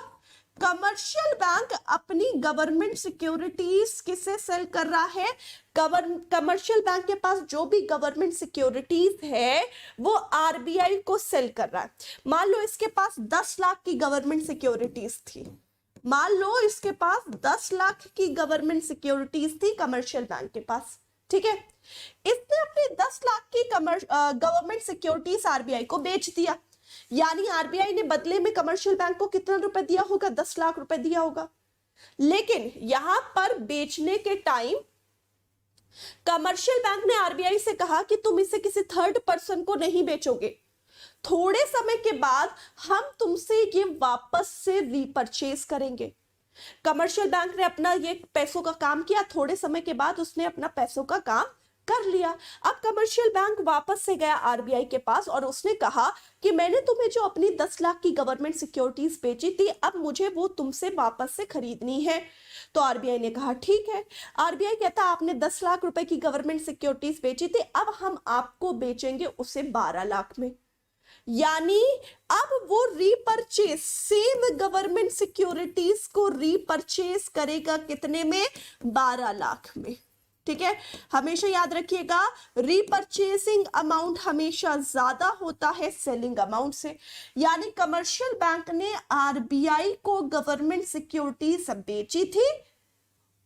कमर्शियल बैंक अपनी गवर्नमेंट सिक्योरिटीज किसे सेल कर रहा है, कमर्शियल बैंक के पास जो भी गवर्नमेंट सिक्योरिटीज है वो आरबीआई को सेल कर रहा है। मान लो इसके पास 10 लाख की गवर्नमेंट सिक्योरिटीज थी, मान लो इसके पास 10 लाख की गवर्नमेंट सिक्योरिटीज थी कमर्शियल बैंक के पास, ठीक है। इसने अपनी 10 लाख की गवर्नमेंट सिक्योरिटीज आरबीआई को बेच दिया, यानी आरबीआई ने बदले में कमर्शियल बैंक को कितना रुपए दिया होगा, 10 लाख रुपए दिया होगा। लेकिन यहां पर बेचने के टाइम कमर्शियल बैंक ने आरबीआई से कहा कि तुम इसे किसी थर्ड पर्सन को नहीं बेचोगे, थोड़े समय के बाद हम तुमसे ये वापस से रीपरचेज करेंगे। कमर्शियल बैंक ने अपना ये पैसों का काम किया, थोड़े समय के बाद उसने अपना पैसों का काम कर लिया। अब कमर्शियल बैंक वापस से गया आरबीआई के पास और उसने कहा कि मैंने तुम्हें जो अपनी 10 लाख की गवर्नमेंट सिक्योरिटीज बेची थी, अब मुझे वो तुमसे वापस से खरीदनी है। तो आरबीआई ने कहा ठीक है। आरबीआई कहता आपने 10 लाख रुपए की गवर्नमेंट सिक्योरिटीज बेची थी, अब हम आपको बेचेंगे उसे 12 लाख में। यानी अब वो रीपरचेज, सेम गवर्नमेंट सिक्योरिटीज को रीपरचेज करेगा कितने में, 12 लाख में, ठीक है। हमेशा याद रखिएगा रीपरचेसिंग अमाउंट हमेशा ज्यादा होता है सेलिंग अमाउंट से। यानी कमर्शियल बैंक ने आरबीआई को गवर्नमेंट सिक्योरिटीज बेची थी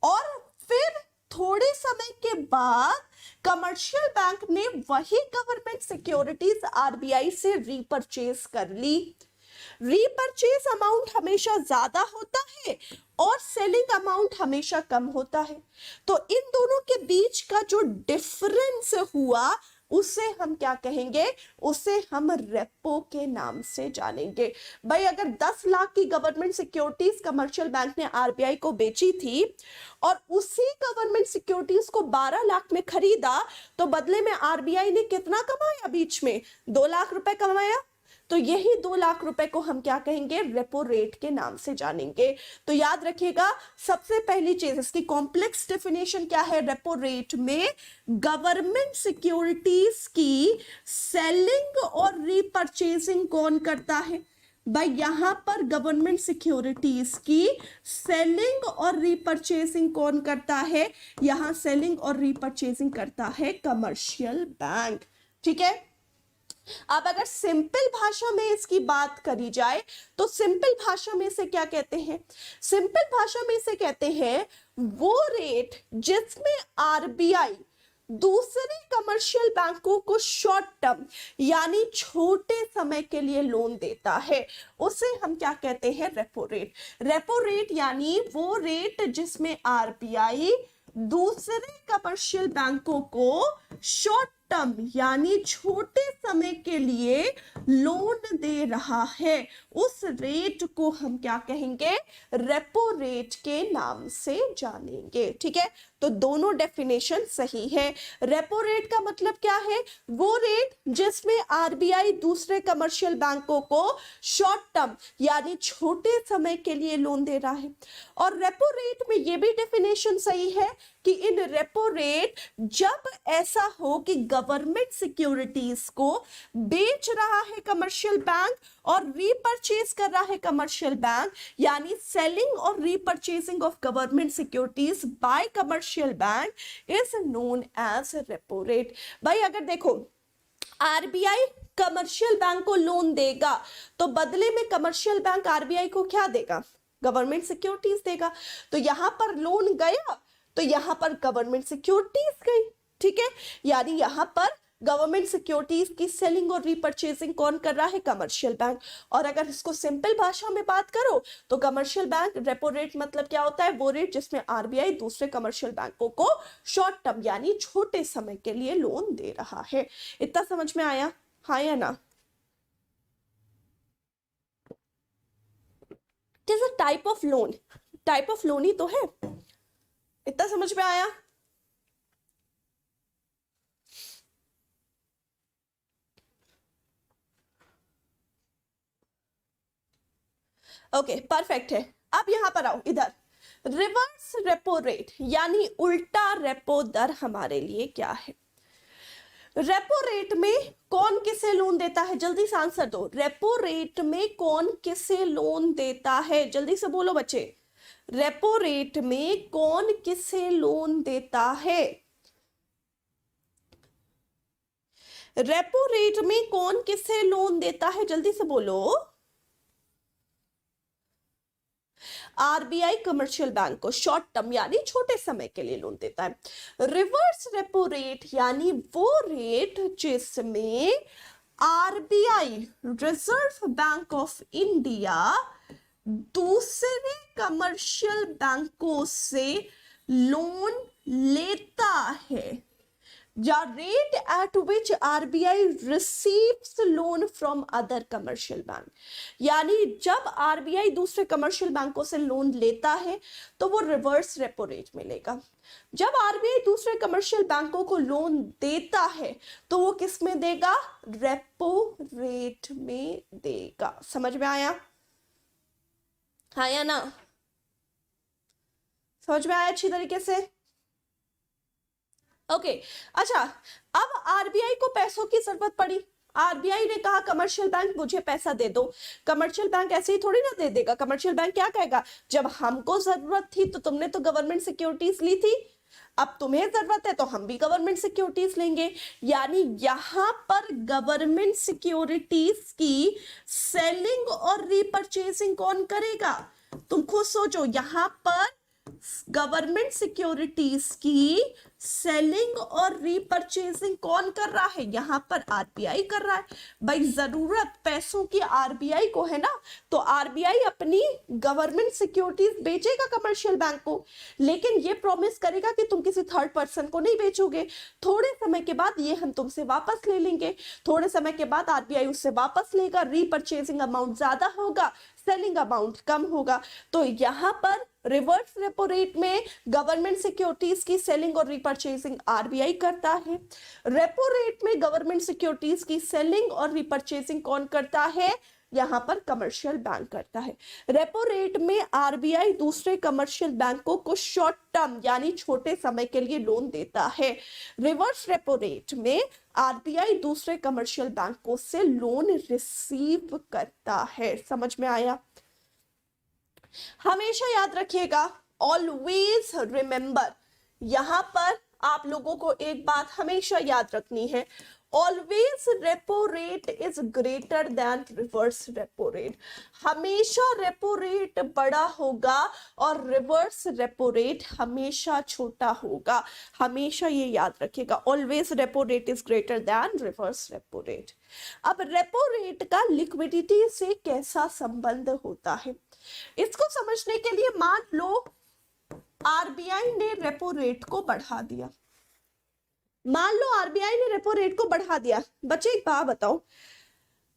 और फिर थोड़े समय के बाद कमर्शियल बैंक ने वही गवर्नमेंट सिक्योरिटीज आरबीआई से रीपरचेज कर ली। रीपरचेज अमाउंट हमेशा ज्यादा होता है और सेलिंग अमाउंट हमेशा कम होता है। तो इन दोनों के बीच का जो डिफरेंस हुआ उसे हम क्या कहेंगे, उसे हम रेपो के नाम से जानेंगे। भाई अगर 10 लाख की गवर्नमेंट सिक्योरिटीज कमर्शियल बैंक ने आरबीआई को बेची थी और उसी गवर्नमेंट सिक्योरिटीज को 12 लाख में खरीदा, तो बदले में आरबीआई ने कितना कमाया, बीच में 2 लाख रुपए कमाया। तो यही 2 लाख रुपए को हम क्या कहेंगे, रेपो रेट के नाम से जानेंगे। तो याद रखिएगा सबसे पहली चीज, इसकी कॉम्प्लेक्स डेफिनेशन क्या है, रेपो रेट में गवर्नमेंट सिक्योरिटीज की सेलिंग और रीपरचेजिंग कौन करता है। भाई यहां पर गवर्नमेंट सिक्योरिटीज की सेलिंग और रीपरचेजिंग कौन करता है, यहां सेलिंग और रीपरचेजिंग करता है कमर्शियल बैंक, ठीक है। अब अगर सिंपल भाषा में इसकी बात करी जाए तो सिंपल भाषा में इसे क्या कहते हैं, सिंपल भाषा में इसे कहते हैं वो रेट जिसमें आरबीआई दूसरे कमर्शियल बैंकों को शॉर्ट टर्म यानी छोटे समय के लिए लोन देता है, उसे हम क्या कहते हैं, रेपो रेट। रेपो रेट यानी वो रेट जिसमें आरबीआई दूसरे कमर्शियल बैंकों को शॉर्ट टर्म यानी छोटे समय के लिए लोन दे रहा है, उस रेट को हम क्या कहेंगे, रेपो रेट के नाम से जानेंगे, ठीक है। तो दोनों डेफिनेशन सही है। रेपो रेट का मतलब क्या है, वो रेट जिसमें आरबीआई दूसरे कमर्शियल बैंकों को शॉर्ट टर्म यानी छोटे समय के लिए लोन दे रहा है। और रेपो रेट में ये भी डेफिनेशन सही है कि इन रेपो रेट जब ऐसा हो कि गवर्नमेंट सिक्योरिटीज को बेच रहा है कमर्शियल बैंक और रीपर्चेज कर रहा है कमर्शियल बैंक, यानी सेलिंग और repurchasing of government securities by commercial bank is known as repo rate. भाई अगर देखो आरबीआई कमर्शियल बैंक को लोन देगा तो बदले में कमर्शियल बैंक आरबीआई को क्या देगा, गवर्नमेंट सिक्योरिटीज देगा। तो यहां पर लोन गया तो यहां पर गवर्नमेंट सिक्योरिटीज गई, ठीक है, यानी यहां पर गवर्नमेंट सिक्योरिटीज की सेलिंग और रीपर्चेजिंग कौन कर रहा है, कमर्शियल बैंक। और अगर इसको सिंपल भाषा में बात करो तो कमर्शियल बैंक रेपो रेट मतलब क्या होता है, वो रेट जिसमें आरबीआई दूसरे कमर्शियल बैंकों को शॉर्ट टर्म यानी छोटे समय के लिए लोन दे रहा है। इतना समझ में आया, हाँ या ना? It is a type of loan, type of loan ही तो है। इतना समझ में आया? ओके परफेक्ट है। अब यहां पर आओ इधर, रिवर्स रेपो रेट यानी उल्टा रेपो दर हमारे लिए क्या है? रेपो रेट में कौन किसे लोन देता है, जल्दी से आंसर दो। रेपो रेट में कौन किसे लोन देता है, जल्दी से बोलो बच्चे। रेपो रेट में कौन किसे लोन देता है? रेपो रेट में कौन किसे लोन देता है, जल्दी से बोलो। आरबीआई कमर्शियल बैंक को शॉर्ट टर्म यानी छोटे समय के लिए लोन देता है। रिवर्स रेपो रेट यानी वो रेट जिसमें RBI reserve bank of India दूसरे कमर्शियल बैंकों से लोन लेता है, या rate at which RBI receives loan from other commercial bank। यानी जब आरबीआई दूसरे कमर्शियल बैंकों से लोन लेता है तो वो रिवर्स रेपो रेट में लेगा। जब आरबीआई दूसरे कमर्शियल बैंकों को लोन देता है तो वो किस में देगा, रेपो रेट में देगा। समझ में आया, हाँ या ना? समझ में आया अच्छी तरीके से? ओके अच्छा, अब आरबीआई को पैसों की जरूरत पड़ी, आरबीआई ने कहा कमर्शियल बैंक मुझे पैसा दे दो। कमर्शियल बैंक ऐसे ही थोड़ी ना दे देगा, कमर्शियल बैंक क्या कहेगा, जब हमको जरूरत थी तो तुमने तो गवर्नमेंट सिक्योरिटीज ली थी, अब तुम्हें जरूरत है तो हम भी गवर्नमेंट सिक्योरिटीज लेंगे। यानी यहां पर गवर्नमेंट सिक्योरिटीज की सेलिंग और रीपर्चेसिंग कौन करेगा, तुम खुद सोचो। यहां पर गवर्नमेंट सिक्योरिटीज की सेलिंग और रीपर्चेसिंग कौन कर रहा है, यहां पर आरबीआई कर रहा है। भाई जरूरत पैसों की आरबीआई को है ना, तो आरबीआई अपनी गवर्नमेंट सिक्योरिटीज बेचेगा कमर्शियल बैंक को, लेकिन ये प्रॉमिस करेगा कि तुम किसी थर्ड पर्सन को नहीं बेचोगे, थोड़े समय के बाद ये हम तुमसे वापस ले लेंगे। थोड़े समय के बाद आरबीआई उससे वापस लेगा, रीपर्चेसिंग अमाउंट ज्यादा होगा, सेलिंग अमाउंट कम होगा। तो यहां पर रिवर्स रेपो रेट में गवर्नमेंट सिक्योरिटीज की सेलिंग और रीपर्चेसिंग आरबीआई करता है। रेपो रेट में गवर्नमेंट सिक्योरिटीज की सेलिंग और रीपर्चेसिंग कौन करता है, यहां पर कमर्शियल बैंक करता है। रेपो रेट में आरबीआई दूसरे कमर्शियल बैंकों को शॉर्ट टर्म यानी छोटे समय के लिए लोन देता है। रिवर्स रेपो रेट में आरबीआई दूसरे कमर्शियल बैंकों से लोन रिसीव करता है। समझ में आया? हमेशा याद रखिएगा, ऑलवेज रिमेंबर, यहां पर आप लोगों को एक बात हमेशा याद रखनी है, always repo rate is greater than reverse repo rate. हमेशा रेपो रेट बड़ा होगा और रिवर्स रेपो रेट हमेशा छोटा होगा। हमेशा ये याद रखिएगा, always repo rate is greater than reverse repo rate. अब रेपो रेट का लिक्विडिटी से कैसा संबंध होता है, इसको समझने के लिए मान लो आरबीआई ने रेपो रेट को बढ़ा दिया। मान लो आरबीआई ने रेपो रेट को बढ़ा दिया। बच्चे एक बात बताओ,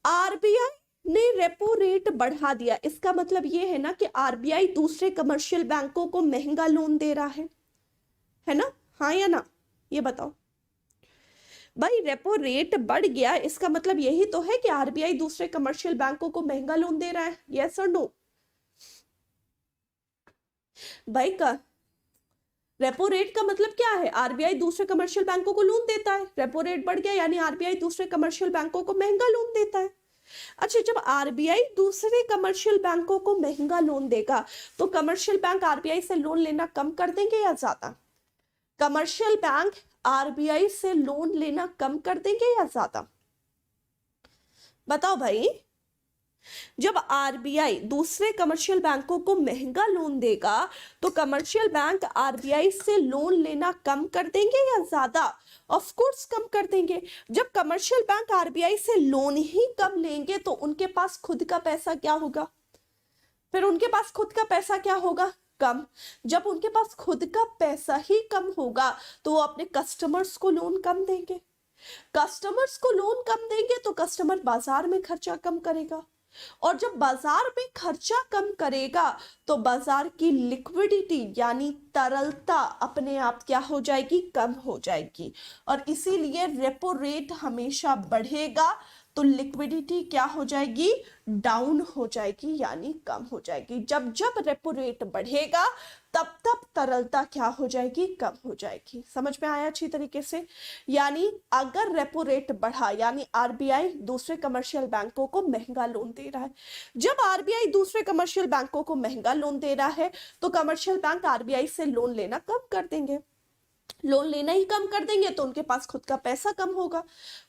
आरबीआई ने रेपो रेट बढ़ा दिया, इसका मतलब ये है ना कि आरबीआई दूसरे कमर्शियल बैंकों को महंगा लोन दे रहा है ना, हाँ या ना, ये बताओ। भाई रेपो रेट बढ़ गया, इसका मतलब यही तो है कि आरबीआई दूसरे कमर्शियल बैंकों को महंगा लोन दे रहा है, यस और नो? भाई का रेपो रेट का मतलब क्या है, आरबीआई दूसरे कमर्शियल बैंकों को लोन देता है, रेपो रेट बढ़ गया यानी आरबीआई दूसरे कमर्शियल बैंकों को महंगा लोन देता है। अच्छा, जब आरबीआई दूसरे कमर्शियल बैंकों को महंगा लोन देगा तो कमर्शियल बैंक आरबीआई से लोन लेना कम कर देंगे या ज्यादा? कमर्शियल बैंक आरबीआई से लोन लेना कम कर देंगे या ज्यादा? बताओ भाई। जब आरबीआई दूसरे कमर्शियल बैंकों को महंगा लोन देगा तो कमर्शियल बैंक आरबीआई से लोन लेना कम कर देंगे या ज्यादा? ऑफ कोर्स कम कर देंगे। जब कमर्शियल बैंक आरबीआई से लोन ही कम लेंगे तो उनके पास खुद का पैसा क्या होगा? फिर उनके पास खुद का पैसा क्या होगा? कम। जब उनके पास खुद का पैसा ही कम होगा तो वो अपने कस्टमर्स को लोन कम देंगे। कस्टमर्स को लोन कम देंगे तो कस्टमर बाजार में खर्चा कम करेगा, और जब बाजार में खर्चा कम करेगा तो बाजार की लिक्विडिटी यानी तरलता अपने आप क्या हो जाएगी? कम हो जाएगी। और इसीलिए रेपो रेट हमेशा बढ़ेगा तो लिक्विडिटी क्या हो जाएगी? डाउन हो जाएगी यानी कम हो जाएगी। जब जब रेपो रेट बढ़ेगा तब तब तरलता क्या हो जाएगी? कम हो जाएगी। समझ में आया अच्छी तरीके से? यानी अगर रेपो रेट बढ़ा यानी आरबीआई दूसरे कमर्शियल बैंकों को महंगा लोन दे रहा है। जब आरबीआई दूसरे कमर्शियल बैंकों को महंगा लोन दे रहा है तो कमर्शियल बैंक आरबीआई से लोन लेना कम कर देंगे। लोन लेना ही कम कर देंगे तो उनके पास खुद का पैसा कम होगा।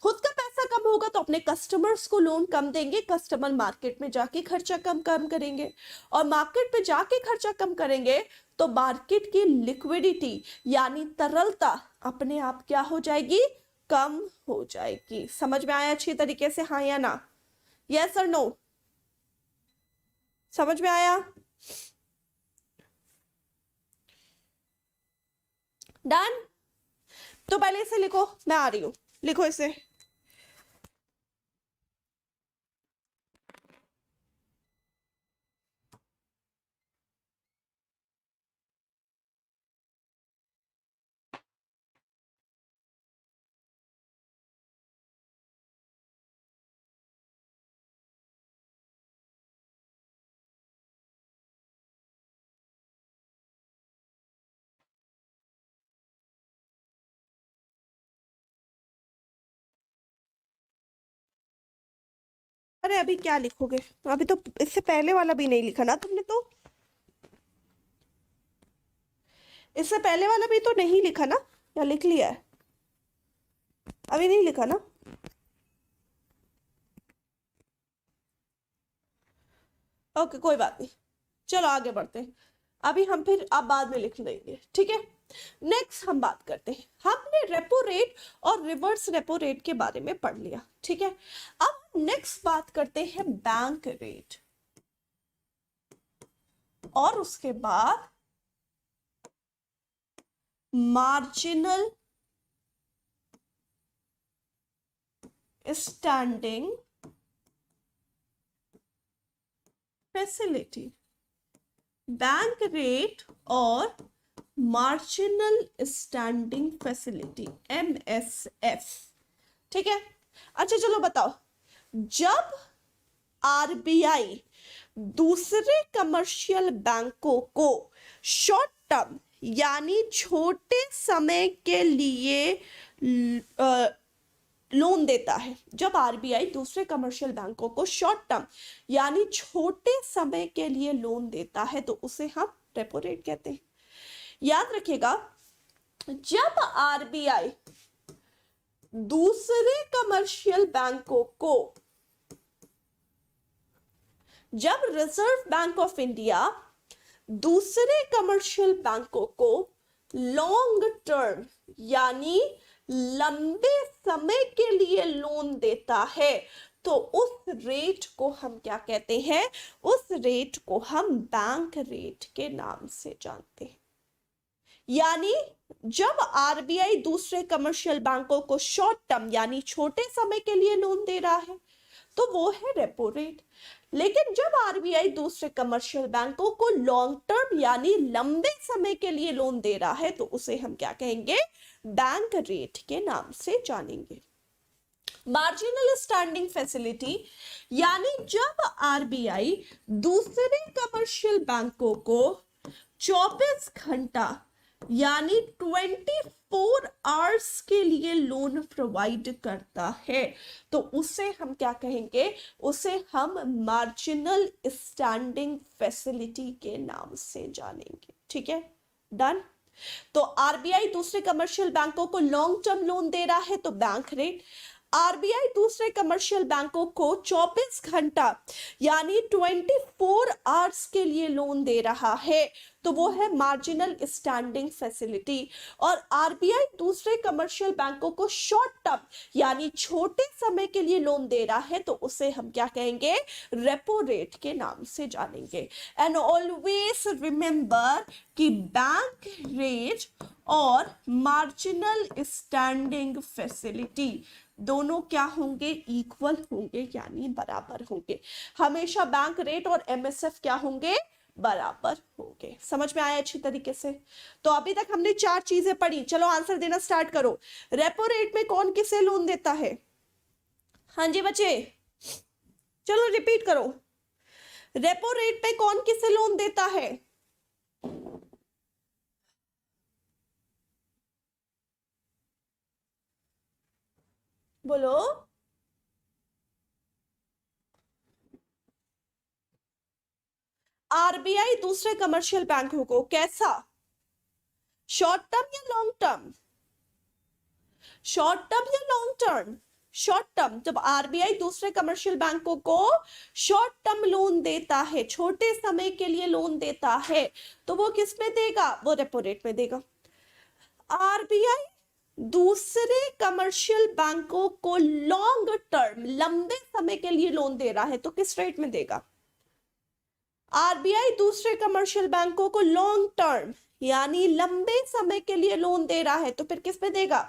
खुद का पैसा कम होगा तो अपने कस्टमर्स को लोन कम देंगे। कस्टमर मार्केट में जाके खर्चा कम कम करेंगे, और मार्केट में जाके खर्चा कम करेंगे तो मार्केट की लिक्विडिटी यानी तरलता अपने आप क्या हो जाएगी? कम हो जाएगी। समझ में आया अच्छी तरीके से? हाँ या ना? यस और नो? समझ में आया? डन? तो पहले इसे लिखो, मैं आ रही हूं, लिखो इसे। अरे अभी क्या लिखोगे? अभी तो इससे पहले वाला भी नहीं लिखा ना तुमने? तो इससे पहले वाला भी तो नहीं लिखा ना, या लिख लिया है? अभी नहीं लिखा ना? ओके कोई बात नहीं, चलो आगे बढ़ते हैं। अभी हम फिर आप बाद में लिख लेंगे, ठीक है? नेक्स्ट हम बात करते हैं। हमने रेपो रेट और रिवर्स रेपो रेट के बारे में पढ़ लिया, ठीक है? अब नेक्स्ट बात करते हैं बैंक रेट, और उसके बाद marginal standing facility. Bank rate और मार्जिनल स्टैंडिंग फैसिलिटी, MSF, ठीक है? अच्छा चलो बताओ, जब आरबीआई दूसरे कमर्शियल बैंकों को शॉर्ट टर्म यानी छोटे समय के लिए लोन देता है, जब आरबीआई दूसरे कमर्शियल बैंकों को शॉर्ट टर्म यानी छोटे समय के लिए लोन देता है तो उसे हम रेपो रेट कहते हैं। याद रखिएगा, जब आरबीआई दूसरे कमर्शियल बैंकों को, जब रिजर्व बैंक ऑफ इंडिया दूसरे कमर्शियल बैंकों को लॉन्ग टर्म यानी लंबे समय के लिए लोन देता है तो उस रेट को हम क्या कहते हैं? उस रेट को हम बैंक रेट के नाम से जानते हैं। यानी जब आरबीआई दूसरे कमर्शियल बैंकों को शॉर्ट टर्म यानी छोटे समय के लिए लोन दे रहा है तो वो है रेपो रेट। लेकिन जब आरबीआई दूसरे कमर्शियल बैंकों को लॉन्ग टर्म यानी लंबे समय के लिए लोन दे रहा है तो उसे हम क्या कहेंगे? बैंक रेट के नाम से जानेंगे। मार्जिनल स्टैंडिंग फैसिलिटी यानी जब आरबीआई दूसरे कमर्शियल बैंकों को 24 घंटा यानी 24 24 आवर्स के लिए लोन प्रोवाइड करता है तो उसे हम क्या कहेंगे, उसे हम मार्जिनल स्टैंडिंग फैसिलिटी के नाम से जानेंगे। ठीक है, डन। तो आरबीआई दूसरे कमर्शियल बैंकों को लॉन्ग टर्म लोन दे रहा है तो बैंक रेट, आरबीआई दूसरे कमर्शियल बैंकों को 24 घंटा यानी 24 आवर्स के लिए लोन दे रहा है तो वो है मार्जिनल स्टैंडिंग फैसिलिटी। और आरबीआई दूसरे कमर्शियल बैंकों को शॉर्ट टर्म यानी छोटे समय के लिए लोन दे रहा है तो उसे हम क्या कहेंगे, रेपो रेट के नाम से जानेंगे। एंड ऑलवेज रिमेंबर कि बैंक रेट और मार्जिनल स्टैंडिंग फैसिलिटी दोनों क्या होंगे, इक्वल होंगे यानी बराबर होंगे। हमेशा बैंक रेट और एमएसएफ क्या होंगे, बराबर होंगे। समझ में आया अच्छी तरीके से? तो अभी तक हमने 4 चीजें पढ़ी, चलो आंसर देना स्टार्ट करो। रेपो रेट में कौन किसे लोन देता है? हाँ जी बच्चे, चलो रिपीट करो। रेपो रेट पे कौन किसे लोन देता है? बोलो। आरबीआई दूसरे कमर्शियल बैंकों को कैसा, शॉर्ट टर्म या लॉन्ग टर्म? शॉर्ट टर्म या लॉन्ग टर्म? Short term. जब आरबीआई दूसरे कमर्शियल बैंकों को शॉर्ट टर्म लोन देता है, छोटे समय के लिए लोन देता है तो वो किस में देगा, वो रेपो रेट में देगा। आरबीआई दूसरे कमर्शियल बैंकों को लॉन्ग टर्म लंबे समय के लिए लोन दे रहा है तो किस रेट में देगा? आरबीआई दूसरे कमर्शियल बैंकों को लॉन्ग टर्म यानी लंबे समय के लिए लोन दे रहा है तो फिर किस पे देगा,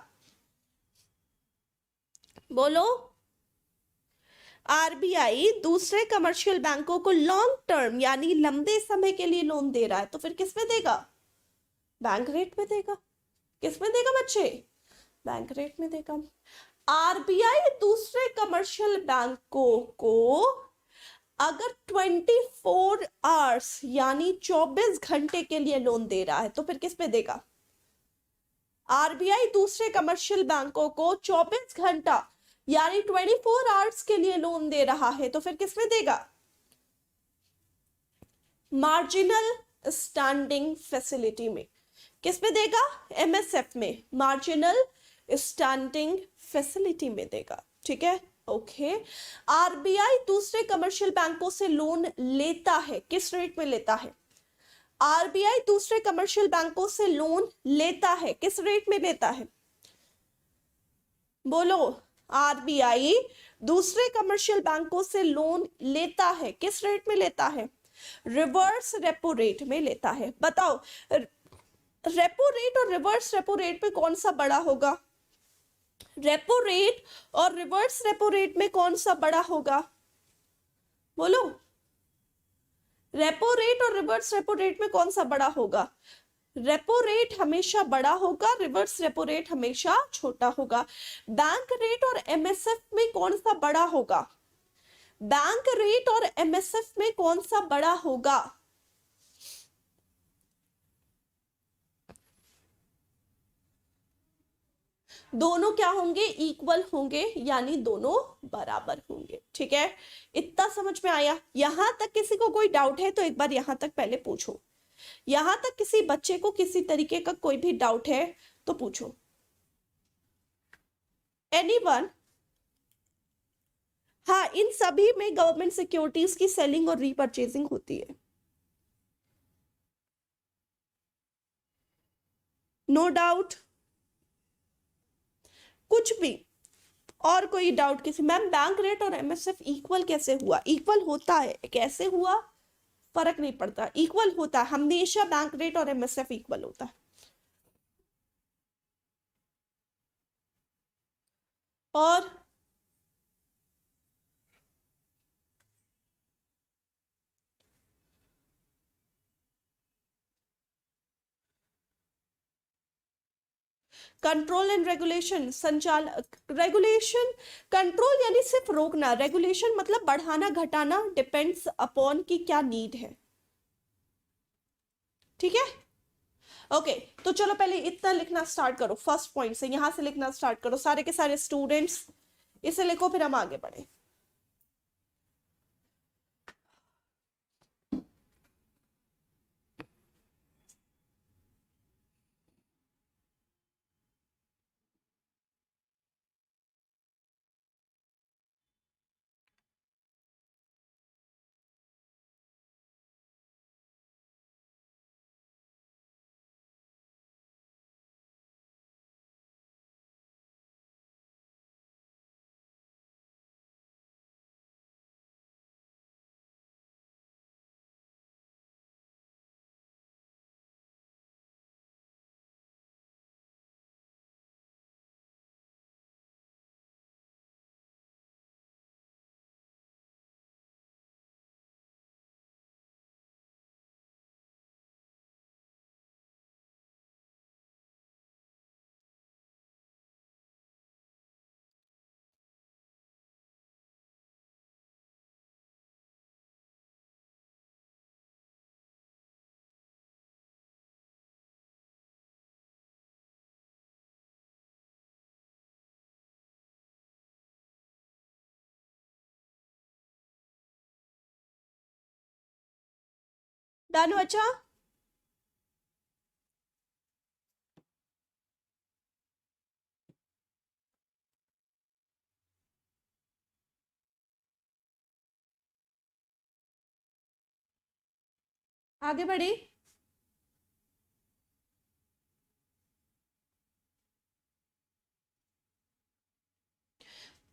बोलो। आरबीआई दूसरे कमर्शियल बैंकों को लॉन्ग टर्म यानी लंबे समय के लिए लोन दे रहा है तो फिर किस में देगा, बैंक रेट में देगा। किस में देगा बच्चे, बैंक रेट में देगा। आरबीआई दूसरे कमर्शियल बैंकों को अगर 24 आवर्स यानी 24 घंटे के लिए लोन दे रहा है तो फिर किस पे देगा? आरबीआई दूसरे कमर्शियल बैंकों को 24 घंटा यानी 24 आवर्स के लिए लोन दे रहा है तो फिर किस में देगा? मार्जिनल स्टैंडिंग फैसिलिटी में। किस में देगा, एमएसएफ में, मार्जिनल स्टैंडिंग फैसिलिटी में देगा। ठीक है, ओके। आरबीआई दूसरे कमर्शियल बैंकों से लोन लेता है, किस रेट में लेता है? आरबीआई दूसरे कमर्शियल बैंकों से लोन लेता है, किस रेट में लेता है, बोलो। आरबीआई दूसरे कमर्शियल बैंकों से लोन लेता है, किस रेट में लेता है? रिवर्स रेपो रेट में लेता है। बताओ, रेपो रेट और रिवर्स रेपो रेट में कौन सा बड़ा होगा? रेपो रेट और रिवर्स रेपो रेट में कौन सा बड़ा होगा, बोलो। रेपो रेट और रिवर्स रेपो रेट में कौन सा बड़ा होगा? रेपो रेट हमेशा बड़ा होगा, रिवर्स रेपो रेट हमेशा छोटा होगा। बैंक रेट और एमएसएफ में कौन सा बड़ा होगा? बैंक रेट और एमएसएफ में कौन सा बड़ा होगा? दोनों क्या होंगे, इक्वल होंगे यानी दोनों बराबर होंगे। ठीक है, इतना समझ में आया? यहां तक किसी को कोई डाउट है तो एक बार यहां तक पहले पूछो। यहां तक किसी बच्चे को किसी तरीके का कोई भी डाउट है तो पूछो। एनीवन? हाँ, इन सभी में गवर्नमेंट सिक्योरिटीज की सेलिंग और रीपरचेजिंग होती है, नो डाउट। कुछ भी और कोई डाउट किसी? मैम बैंक रेट और एमएसएफ इक्वल कैसे हुआ? इक्वल होता है, कैसे हुआ फर्क नहीं पड़ता, इक्वल होता है हमेशा। बैंक रेट और एमएसएफ इक्वल होता है। और control and regulation, regulation, control यानी सिर्फ रोकना, रेगुलेशन मतलब बढ़ाना घटाना, डिपेंड्स अपॉन की क्या नीड है। ठीक है, ओके तो चलो पहले इतना लिखना स्टार्ट करो, फर्स्ट पॉइंट से यहां से लिखना स्टार्ट करो सारे के सारे स्टूडेंट्स, इसे लिखो फिर हम आगे बढ़े। डन बच्चा? आगे बढ़े।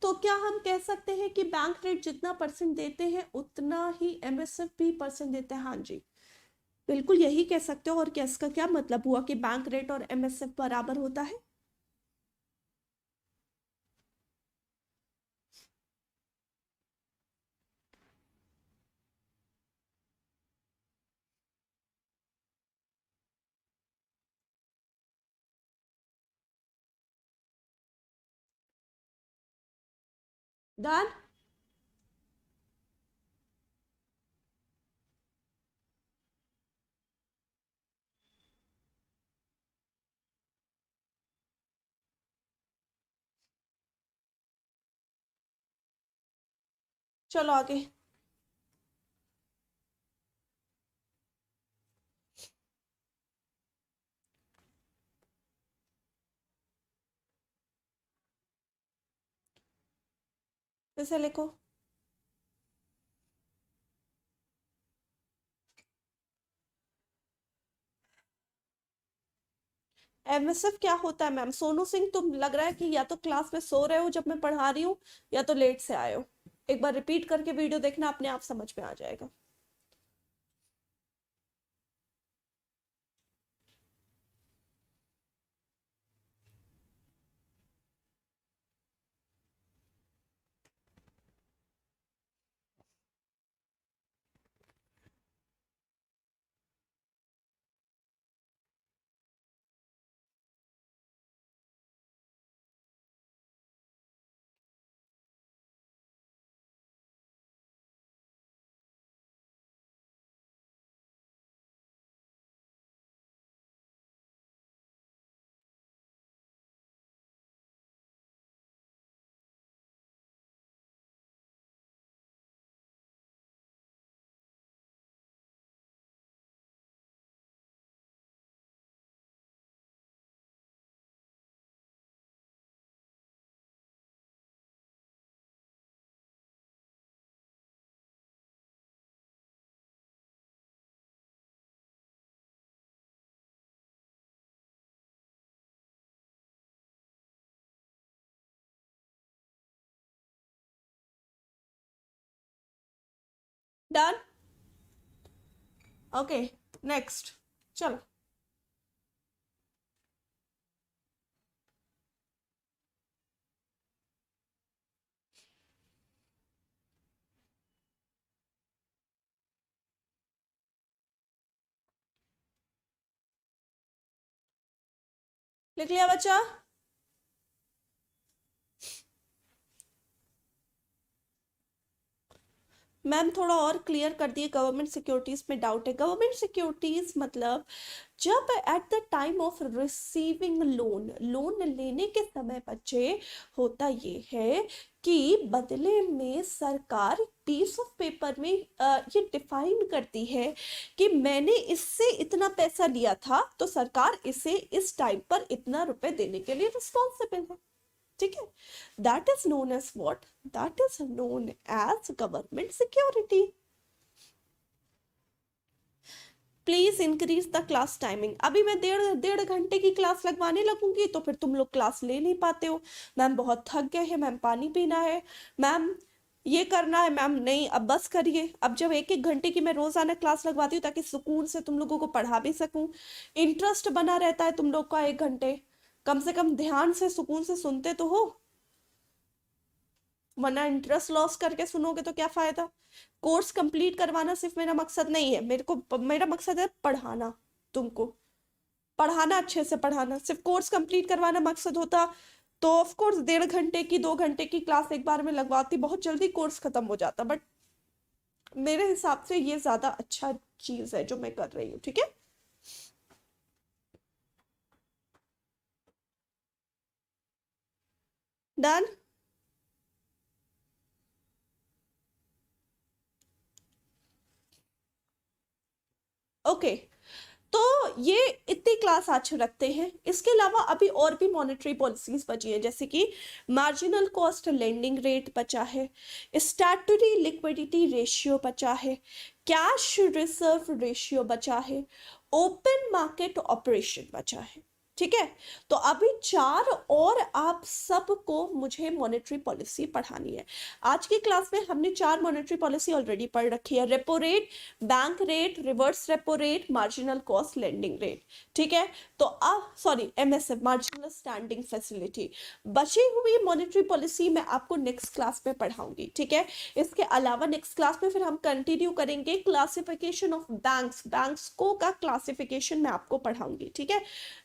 तो क्या हम कह सकते हैं कि बैंक रेट जितना परसेंट देते हैं उतना ही एमएसएफ भी परसेंट देते हैं? हाँ जी, बिल्कुल यही कह सकते हो। और क्या इसका क्या मतलब हुआ कि बैंक रेट और एमएसएफ बराबर होता है? डन? चलो आगे। इसे लिखो। एमएसएफ क्या होता है मैम? सोनू सिंह, तुम लग रहा है कि या तो क्लास में सो रहे हो जब मैं पढ़ा रही हूँ, या तो लेट से आए हो। एक बार रिपीट करके वीडियो देखना, अपने आप समझ में आ जाएगा। डन? Okay, next. चलो लिख लिया बच्चा? मैम थोड़ा और क्लियर कर दिए, गवर्नमेंट सिक्योरिटीज में डाउट है। गवर्नमेंट सिक्योरिटीज मतलब जब at the time of receiving loan, loan लेने के समय बच्चे होता ये है कि बदले में सरकार पीस ऑफ पेपर में ये डिफाइन करती है कि मैंने इससे इतना पैसा लिया था तो सरकार इसे इस टाइम पर इतना रुपए देने के लिए रिस्पॉन्सिबल है। ठीक है, that is known as what, that is known as government security. Please increase the class timing. अभी मैं डेढ़ डेढ़ घंटे की क्लास लगवाने लगूंगी तो फिर तुम लोग क्लास ले नहीं पाते हो। मैम बहुत थक गए हैं, मैम पानी पीना है, मैम ये करना है, मैम नहीं अब बस करिए। अब जब एक एक घंटे की मैं रोजाना क्लास लगवाती हूँ ताकि सुकून से तुम लोगों को पढ़ा भी सकूं, इंटरेस्ट बना रहता है तुम लोग का, एक घंटे कम से कम ध्यान से सुकून से सुनते तो हो, वरना इंटरेस्ट लॉस करके सुनोगे तो क्या फायदा। कोर्स कंप्लीट करवाना सिर्फ मेरा मकसद नहीं है, मेरा मकसद है पढ़ाना, तुमको पढ़ाना, अच्छे से पढ़ाना। सिर्फ कोर्स कंप्लीट करवाना मकसद होता तो ऑफ कोर्स 1.5 घंटे की 2 घंटे की क्लास एक बार में लगवाती, बहुत जल्दी कोर्स खत्म हो जाता। बट मेरे हिसाब से ये ज्यादा अच्छा चीज है जो मैं कर रही हूँ। ठीक है, डन। ओके, तो ये इतनी क्लास आज रखते हैं। इसके अलावा अभी और भी मॉनेटरी पॉलिसीज बची है, जैसे कि मार्जिनल कॉस्ट लेंडिंग रेट बचा है, स्टैट्यूटरी लिक्विडिटी रेशियो बचा है, कैश रिजर्व रेशियो बचा है, ओपन मार्केट ऑपरेशन बचा है। ठीक है, तो अभी 4 और आप सबको मुझे मॉनेटरी पॉलिसी पढ़ानी है। आज की क्लास में हमने 4 मॉनेटरी पॉलिसी ऑलरेडी पढ़ रखी है, repo rate, bank rate, reverse repo rate, marginal cost lending rate. ठीक है, तो अब sorry MSF, marginal standing facility. बची हुई मॉनेटरी पॉलिसी मैं आपको नेक्स्ट क्लास में पढ़ाऊंगी। ठीक है, इसके अलावा नेक्स्ट क्लास में फिर हम कंटिन्यू करेंगे क्लासिफिकेशन ऑफ बैंक्स, बैंक्स को का क्लासिफिकेशन मैं आपको पढ़ाऊंगी। ठीक है,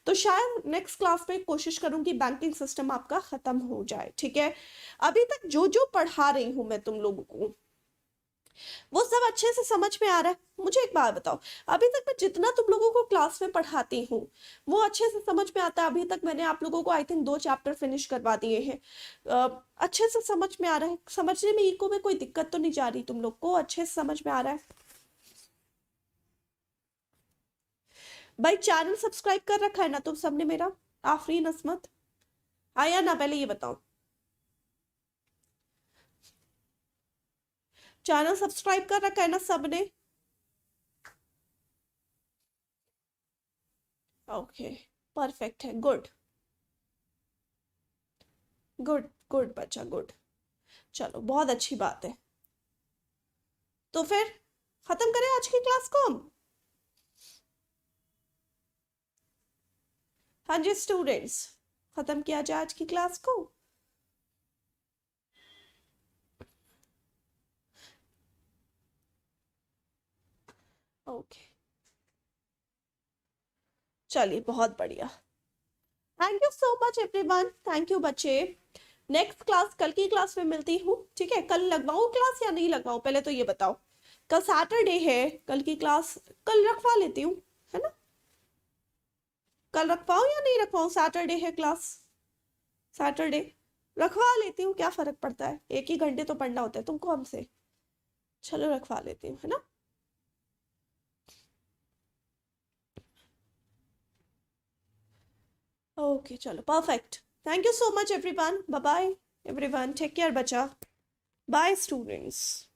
तो शायद नेक्स्ट क्लास में कोशिश करूंगी बैंकिंग सिस्टम आपका खत्म हो जाए। ठीक है, अभी तक जो जो पढ़ा रही हूं मैं तुम लोगों को वो सब अच्छे से समझ में आ रहा है। मुझे एक बात बताओ, अभी तक मैं जितना तुम लोगों को क्लास में पढ़ाती हूँ वो अच्छे से समझ में आता है? अभी तक मैंने आप लोगों को आई थिंक 2 चैप्टर फिनिश करवा दिए हैं। अच्छे से समझ में आ रहा है? समझने में इको में कोई दिक्कत तो नहीं जा रही? तुम लोग को अच्छे से समझ में आ रहा है? भाई चैनल सब्सक्राइब कर रखा है ना तुम सबने मेरा? आफरीन असमत, आया ना? पहले ये बताओ, चैनल सब्सक्राइब कर रखा है ना सबने? ओके, परफेक्ट है, गुड गुड गुड बच्चा, गुड। चलो बहुत अच्छी बात है। तो फिर खत्म करें आज की क्लास को हम? हाँ जी स्टूडेंट्स, खत्म किया जाए आज की क्लास को। ओके, चलिए बहुत बढ़िया। Thank you so much everyone, thank you बच्चे। नेक्स्ट क्लास, कल की क्लास में मिलती हूँ। ठीक है, कल लगवाऊँ क्लास या नहीं लगवाऊँ पहले तो ये बताओ? कल सैटरडे है, कल की क्लास कल रखवा लेती हूँ, है ना? कल रखवाऊँ या नहीं रखवाऊँ? सैटरडे है क्लास, सैटरडे रखवा लेती हूँ, क्या फर्क पड़ता है? 1 ही घंटे तो पढ़ना होता है तुमको हमसे। चलो रखवा लेती हूँ, है ना? ओके चलो perfect. Thank you so much everyone, bye bye everyone, take care बच्चा, बाय स्टूडेंट्स।